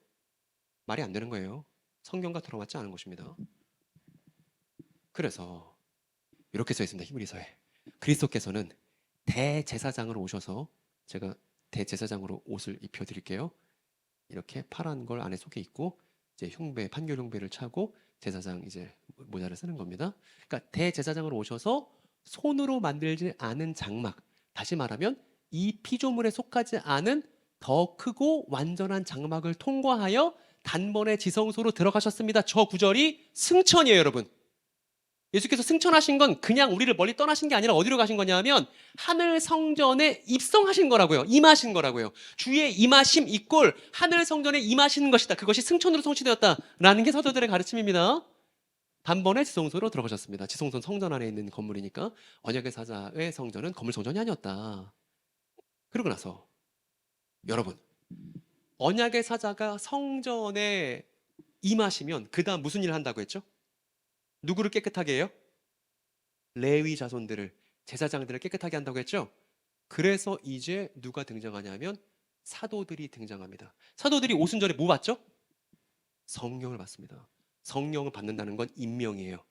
Speaker 1: 말이 안 되는 거예요. 성경과 들어맞지 않은 것입니다. 그래서 이렇게 써 있습니다. 히브리서에. 그리스도께서는 대제사장으로 오셔서, 제가 대제사장으로 옷을 입혀 드릴게요. 이렇게 파란 걸 안에 속에 입고 이제 흉배, 판결 흉배를 차고 제사장 이제 모자를 쓰는 겁니다. 그러니까 대제사장으로 오셔서 손으로 만들지 않은 장막, 다시 말하면 이 피조물에 속하지 않은 더 크고 완전한 장막을 통과하여 단번에 지성소로 들어가셨습니다. 저 구절이 승천이에요, 여러분. 예수께서 승천하신 건 그냥 우리를 멀리 떠나신 게 아니라 어디로 가신 거냐면 하늘 성전에 입성하신 거라고요. 임하신 거라고요. 주의 임하심 이꼴 하늘 성전에 임하시는 것이다. 그것이 승천으로 성취되었다라는 게 사도들의 가르침입니다. 단번에 지성소로 들어가셨습니다. 지성소는 성전 안에 있는 건물이니까 언약의 사자의 성전은 건물 성전이 아니었다. 그러고 나서 여러분, 언약의 사자가 성전에 임하시면 그 다음 무슨 일을 한다고 했죠? 누구를 깨끗하게 해요? 레위 자손들을, 제사장들을 깨끗하게 한다고 했죠? 그래서 이제 누가 등장하냐면 사도들이 등장합니다. 사도들이 오순절에 뭐 받죠? 성령을 받습니다. 성령을 받는다는 건 임명이에요.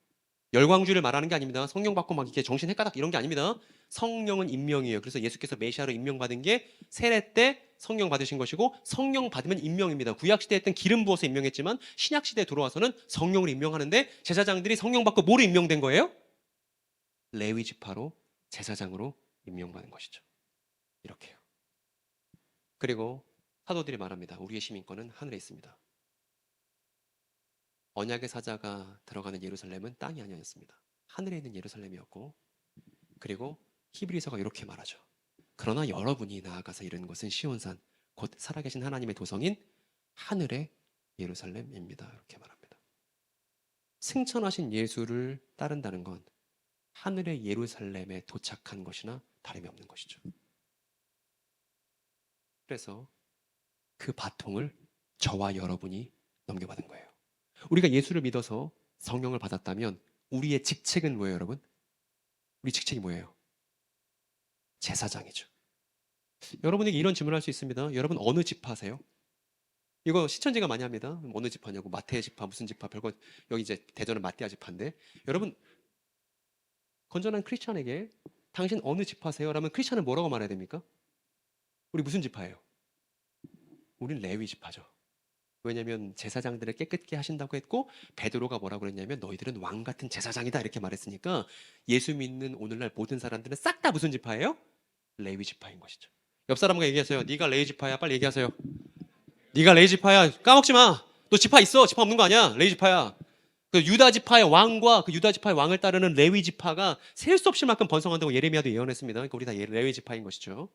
Speaker 1: 열광주를 말하는 게 아닙니다. 성령 받고 막 이렇게 정신 헷가닥 이런 게 아닙니다. 성령은 임명이에요. 그래서 예수께서 메시아로 임명받은 게 세례 때 성령 받으신 것이고, 성령 받으면 임명입니다. 구약시대에 했던 기름 부어서 임명했지만 신약시대에 들어와서는 성령으로 임명하는데, 제사장들이 성령 받고 뭐로 임명된 거예요? 레위 지파로 제사장으로 임명받은 것이죠. 이렇게요. 그리고 사도들이 말합니다. 우리의 시민권은 하늘에 있습니다. 언약의 사자가 들어가는 예루살렘은 땅이 아니었습니다. 하늘에 있는 예루살렘이었고, 그리고 히브리서가 이렇게 말하죠. 그러나 여러분이 나아가서 이르는 것은 시온산, 곧 살아계신 하나님의 도성인 하늘의 예루살렘입니다. 이렇게 말합니다. 승천하신 예수를 따른다는 건 하늘의 예루살렘에 도착한 것이나 다름이 없는 것이죠. 그래서 그 바통을 저와 여러분이 넘겨받은 거예요. 우리가 예수를 믿어서 성령을 받았다면 우리의 직책은 뭐예요, 여러분? 우리 직책이 뭐예요? 제사장이죠. 여러분에게 이런 질문을 할 수 있습니다. 여러분 어느 지파세요? 이거 시천지가 많이 합니다. 어느 지파냐고. 마태 지파, 무슨 지파, 별거. 여기 이제 대전은 마띠아 지파인데. 여러분 건전한 크리스찬에게 당신 어느 지파세요? 라면 크리스찬은 뭐라고 말해야 됩니까? 우리 무슨 지파예요? 우린 레위 지파죠. 왜냐하면 제사장들을 깨끗게 하신다고 했고 베드로가 뭐라고 그랬냐면 너희들은 왕 같은 제사장이다 이렇게 말했으니까 예수 믿는 오늘날 모든 사람들은 싹 다 무슨 지파예요? 레위 지파인 것이죠. 옆 사람과 얘기하세요. 네가 레위 지파야. 빨리 얘기하세요. 네가 레위 지파야. 까먹지 마. 너 지파 있어. 지파 없는 거 아니야. 레위 지파야. 그 유다 지파의 왕과 그 유다 지파의 왕을 따르는 레위 지파가 셀 수 없을 만큼 번성한다고 예레미야도 예언했습니다. 그러니까 우리 다 레위 지파인 것이죠.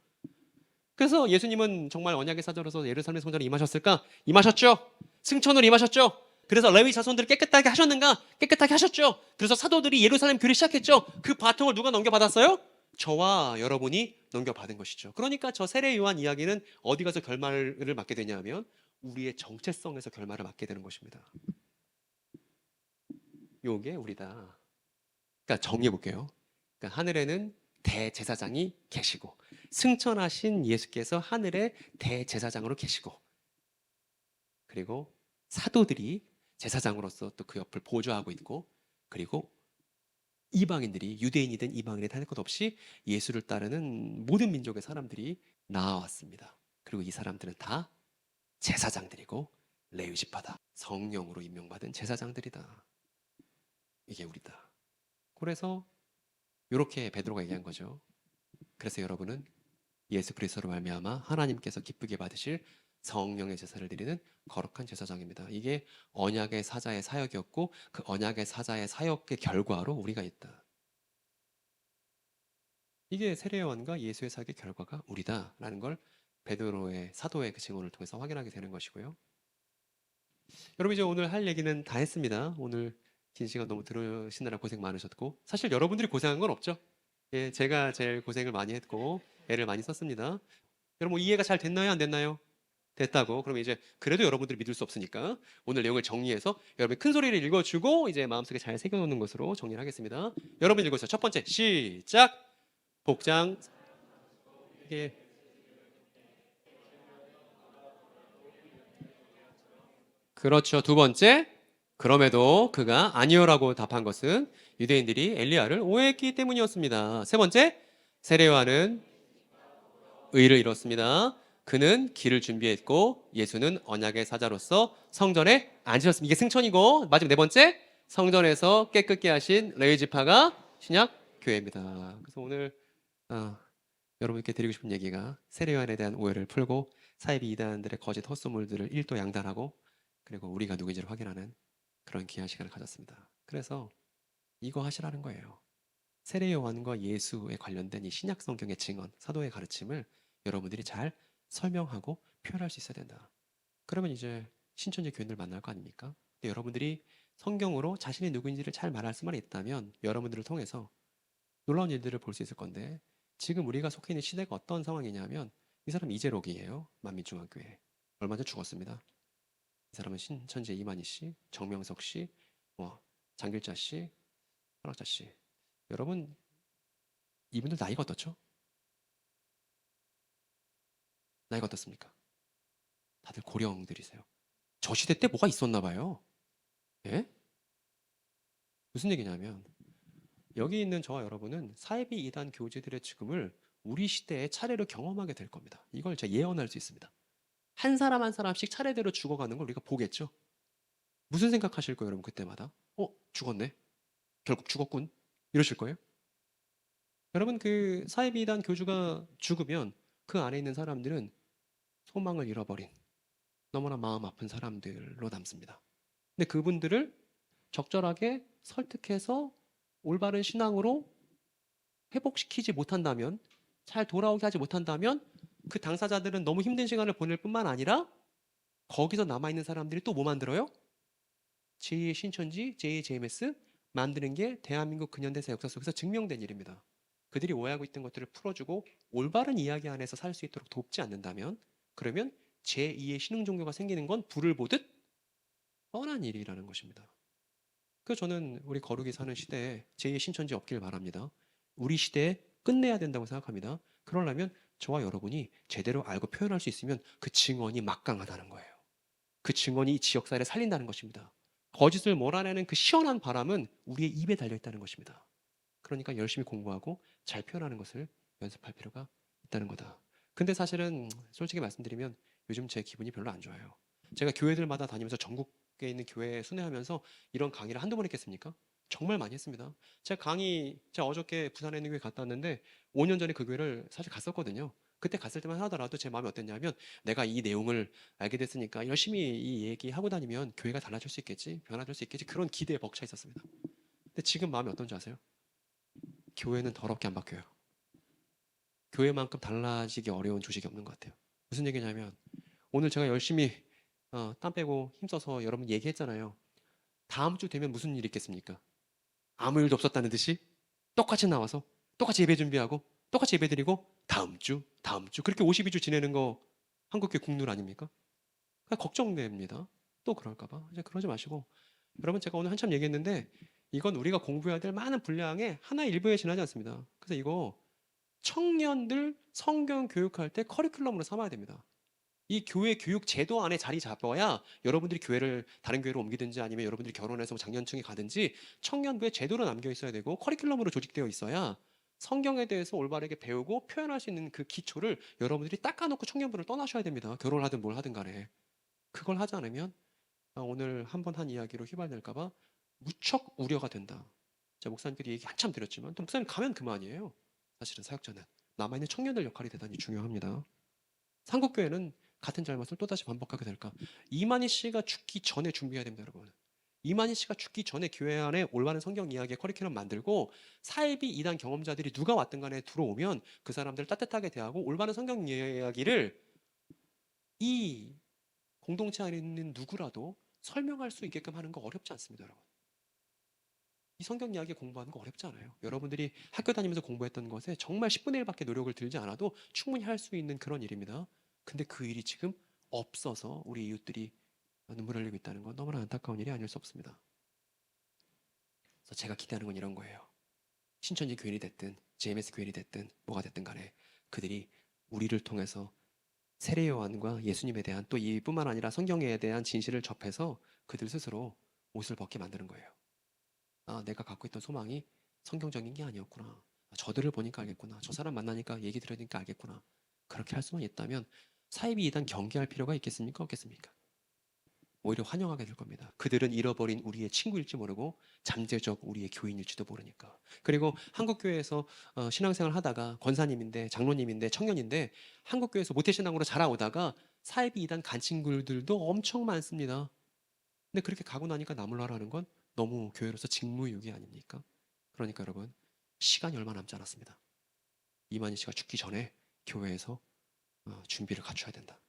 Speaker 1: 그래서 예수님은 정말 언약의 사자로서 예루살렘 성전에 임하셨을까? 임하셨죠. 승천으로 임하셨죠. 그래서 레위 자손들을 깨끗하게 하셨는가? 깨끗하게 하셨죠. 그래서 사도들이 예루살렘 교회를 시작했죠. 그 바통을 누가 넘겨받았어요? 저와 여러분이 넘겨받은 것이죠. 그러니까 저 세례 요한 이야기는 어디 가서 결말을 맞게 되냐면 우리의 정체성에서 결말을 맞게 되는 것입니다. 요게 우리다. 그러니까 정리해 볼게요. 그러니까 하늘에는 대제사장이 계시고 승천하신 예수께서 하늘의 대제사장으로 계시고 그리고 사도들이 제사장으로서 또 그 옆을 보좌하고 있고 그리고 이방인들이 유대인이든 이방인이든 할 것 없이 예수를 따르는 모든 민족의 사람들이 나왔습니다. 그리고 이 사람들은 다 제사장들이고 레위 지파다. 성령으로 임명받은 제사장들이다. 이게 우리다. 그래서 이렇게 베드로가 얘기한 거죠. 그래서 여러분은 예수 그리스도로 말미암아 하나님께서 기쁘게 받으실 성령의 제사를 드리는 거룩한 제사장입니다. 이게 언약의 사자의 사역이었고 그 언약의 사자의 사역의 결과로 우리가 있다. 이게 세례요한과 예수의 사역의 결과가 우리다라는 걸 베드로의 사도의 그 증언을 통해서 확인하게 되는 것이고요. 여러분 이제 오늘 할 얘기는 다 했습니다. 오늘 긴 시간 너무 들으시느라 고생 많으셨고 사실 여러분들이 고생한 건 없죠. 예, 제가 제일 고생을 많이 했고 애를 많이 썼습니다. 여러분 뭐 이해가 잘 됐나요? 안 됐나요? 됐다고. 그러면 이제 그래도 여러분들이 믿을 수 없으니까 오늘 내용을 정리해서 여러분이 큰 소리를 읽어주고 이제 마음속에 잘 새겨놓는 것으로 정리를 하겠습니다. 여러분 읽어주세요. 첫 번째 시작. 복장 이게 그렇죠. 두 번째 그럼에도 그가 아니요라고 답한 것은 유대인들이 엘리야를 오해했기 때문이었습니다. 세 번째 세례요한은 의를 이뤘습니다. 그는 길을 준비했고 예수는 언약의 사자로서 성전에 앉으셨습니다. 이게 승천이고 마지막 네 번째 성전에서 깨끗게 하신 레위 지파가 신약 교회입니다. 그래서 오늘 여러분께 드리고 싶은 얘기가 세례요한에 대한 오해를 풀고 사이비 이단들의 거짓 헛소문들을 일도 양단하고 그리고 우리가 누구인지를 확인하는 그런 귀한 시간을 가졌습니다. 그래서 이거 하시라는 거예요. 세례 요한과 예수에 관련된 이 신약 성경의 증언, 사도의 가르침을 여러분들이 잘 설명하고 표현할 수 있어야 된다. 그러면 이제 신천지 교인들 만날 거 아닙니까? 근데 여러분들이 성경으로 자신이 누구인지를 잘 말할 수만 있다면 여러분들을 통해서 놀라운 일들을 볼 수 있을 건데 지금 우리가 속해 있는 시대가 어떤 상황이냐면 이 사람 이재록이에요. 만민중앙교회. 얼마 전 죽었습니다. 이 사람은 신천지의 이만희 씨, 정명석 씨, 장길자 씨, 한학자 씨. 여러분 이분들 나이가 어떻죠? 나이가 어떻습니까? 다들 고령들이세요. 저 시대 때 뭐가 있었나 봐요. 예? 무슨 얘기냐면 여기 있는 저와 여러분은 사이비 이단 교주들의 죽음을 우리 시대에 차례로 경험하게 될 겁니다. 이걸 제가 예언할 수 있습니다. 한 사람 한 사람씩 차례대로 죽어가는 걸 우리가 보겠죠. 무슨 생각하실 거예요, 여러분 그때마다? 죽었네. 결국 죽었군. 이러실 거예요? 여러분 그 사이비 이단 교주가 죽으면 그 안에 있는 사람들은 소망을 잃어버린 너무나 마음 아픈 사람들로 남습니다. 근데 그분들을 적절하게 설득해서 올바른 신앙으로 회복시키지 못한다면, 잘 돌아오게 하지 못한다면 그 당사자들은 너무 힘든 시간을 보낼 뿐만 아니라 거기서 남아있는 사람들이 또 뭐 만들어요? 제2의 신천지, 제2의 JMS 만드는 게 대한민국 근현대사 역사 속에서 증명된 일입니다. 그들이 오해하고 있던 것들을 풀어주고 올바른 이야기 안에서 살 수 있도록 돕지 않는다면 그러면 제2의 신흥 종교가 생기는 건 불을 보듯 뻔한 일이라는 것입니다. 그래서 저는 우리 거룩이 사는 시대에 제2의 신천지 없길 바랍니다. 우리 시대에 끝내야 된다고 생각합니다. 그러려면 저와 여러분이 제대로 알고 표현할 수 있으면 그 증언이 막강하다는 거예요. 그 증언이 이 지역사회를 살린다는 것입니다. 거짓을 몰아내는 그 시원한 바람은 우리의 입에 달려있다는 것입니다. 그러니까 열심히 공부하고 잘 표현하는 것을 연습할 필요가 있다는 거다. 근데 사실은 솔직히 말씀드리면 요즘 제 기분이 별로 안 좋아요. 제가 교회들마다 다니면서 전국에 있는 교회에 순회하면서 이런 강의를 한두 번 했겠습니까? 정말 많이 했습니다. 제가 어저께 부산에 있는 교회 갔다 왔는데 5년 전에 그 교회를 사실 갔었거든요. 그때 갔을 때만 하더라도 제 마음이 어땠냐면 내가 이 내용을 알게 됐으니까 열심히 이 얘기하고 다니면 교회가 달라질 수 있겠지, 변화될 수 있겠지, 그런 기대에 벅차 있었습니다. 근데 지금 마음이 어떤지 아세요? 교회는 더럽게 안 바뀌어요. 교회만큼 달라지기 어려운 조직이 없는 것 같아요. 무슨 얘기냐면 오늘 제가 열심히 땀 빼고 힘써서 여러분 얘기했잖아요. 다음 주 되면 무슨 일이 있겠습니까? 아무 일도 없었다는 듯이 똑같이 나와서 똑같이 예배 준비하고 똑같이 예배 드리고 다음 주 그렇게 52주 지내는 거 한국교회 국룰 아닙니까? 그러니까 걱정됩니다. 또 그럴까봐. 이제 그러지 마시고 여러분 제가 오늘 한참 얘기했는데 이건 우리가 공부해야 될 많은 분량의 하나의 일부에 지나지 않습니다. 그래서 이거 청년들 성경 교육할 때 커리큘럼으로 삼아야 됩니다. 이 교회 교육 제도 안에 자리 잡아야 여러분들이 교회를 다른 교회로 옮기든지 아니면 여러분들이 결혼해서 장년층에 가든지 청년부에 제도로 남겨 있어야 되고 커리큘럼으로 조직되어 있어야 성경에 대해서 올바르게 배우고 표현할 수 있는 그 기초를 여러분들이 닦아놓고 청년부를 떠나셔야 됩니다. 결혼을 하든 뭘 하든 간에. 그걸 하지 않으면 오늘 한 번 한 이야기로 휘발될까봐 무척 우려가 된다. 제가 목사님들이 얘기 한참 드렸지만 또 목사님 가면 그만이에요. 사실은 사역자는 남아있는 청년들 역할이 대단히 중요합니다. 한국교회는 같은 잘못을 또다시 반복하게 될까? 이만희 씨가 죽기 전에 준비해야 됩니다, 여러분. 이만희 씨가 죽기 전에 교회 안에 올바른 성경 이야기의 커리큘럼 만들고 사이비 이단 경험자들이 누가 왔든 간에 들어오면 그 사람들을 따뜻하게 대하고 올바른 성경 이야기를 이 공동체 안에 있는 누구라도 설명할 수 있게끔 하는 거 어렵지 않습니다, 여러분. 이 성경 이야기 공부하는 거 어렵지 않아요. 여러분들이 학교 다니면서 공부했던 것에 정말 10분의 1밖에 노력을 들지 않아도 충분히 할 수 있는 그런 일입니다. 근데 그 일이 지금 없어서 우리 이웃들이 눈물 흘리고 있다는 건 너무나 안타까운 일이 아닐 수 없습니다. 그래서 제가 기대하는 건 이런 거예요. 신천지 교인이 됐든 JMS 교인이 됐든 뭐가 됐든 간에 그들이 우리를 통해서 세례 요한과 예수님에 대한 또 이뿐만 아니라 성경에 대한 진실을 접해서 그들 스스로 옷을 벗게 만드는 거예요. 아, 내가 갖고 있던 소망이 성경적인 게 아니었구나. 아, 저들을 보니까 알겠구나. 저 사람 만나니까 얘기 들으니까 알겠구나. 그렇게 할 수만 있다면 사이비 이단 경계할 필요가 있겠습니까? 없겠습니까? 오히려 환영하게 될 겁니다. 그들은 잃어버린 우리의 친구일지 모르고 잠재적 우리의 교인일지도 모르니까. 그리고 한국교회에서 신앙생활 하다가 권사님인데 장로님인데 청년인데 한국교회에서 모태신앙으로 자라오다가 사이비 이단 간친구들도 엄청 많습니다. 근데 그렇게 가고 나니까 나몰라라는 건 너무 교회로서 직무유기 아닙니까? 그러니까 여러분 시간이 얼마 남지 않았습니다. 이만희 씨가 죽기 전에 교회에서 준비를 갖춰야 된다.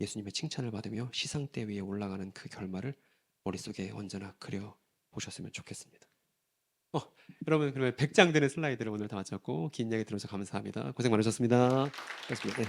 Speaker 1: 예수님의 칭찬을 받으며 시상대 위에 올라가는 그 결말을 머릿속에 언제나 그려 보셨으면 좋겠습니다. 어, 여러분 그러면 100장 되는 슬라이드를 오늘 다 마쳤고 긴 이야기 들어주셔서 감사합니다. 고생 많으셨습니다. 고맙습니다. 네.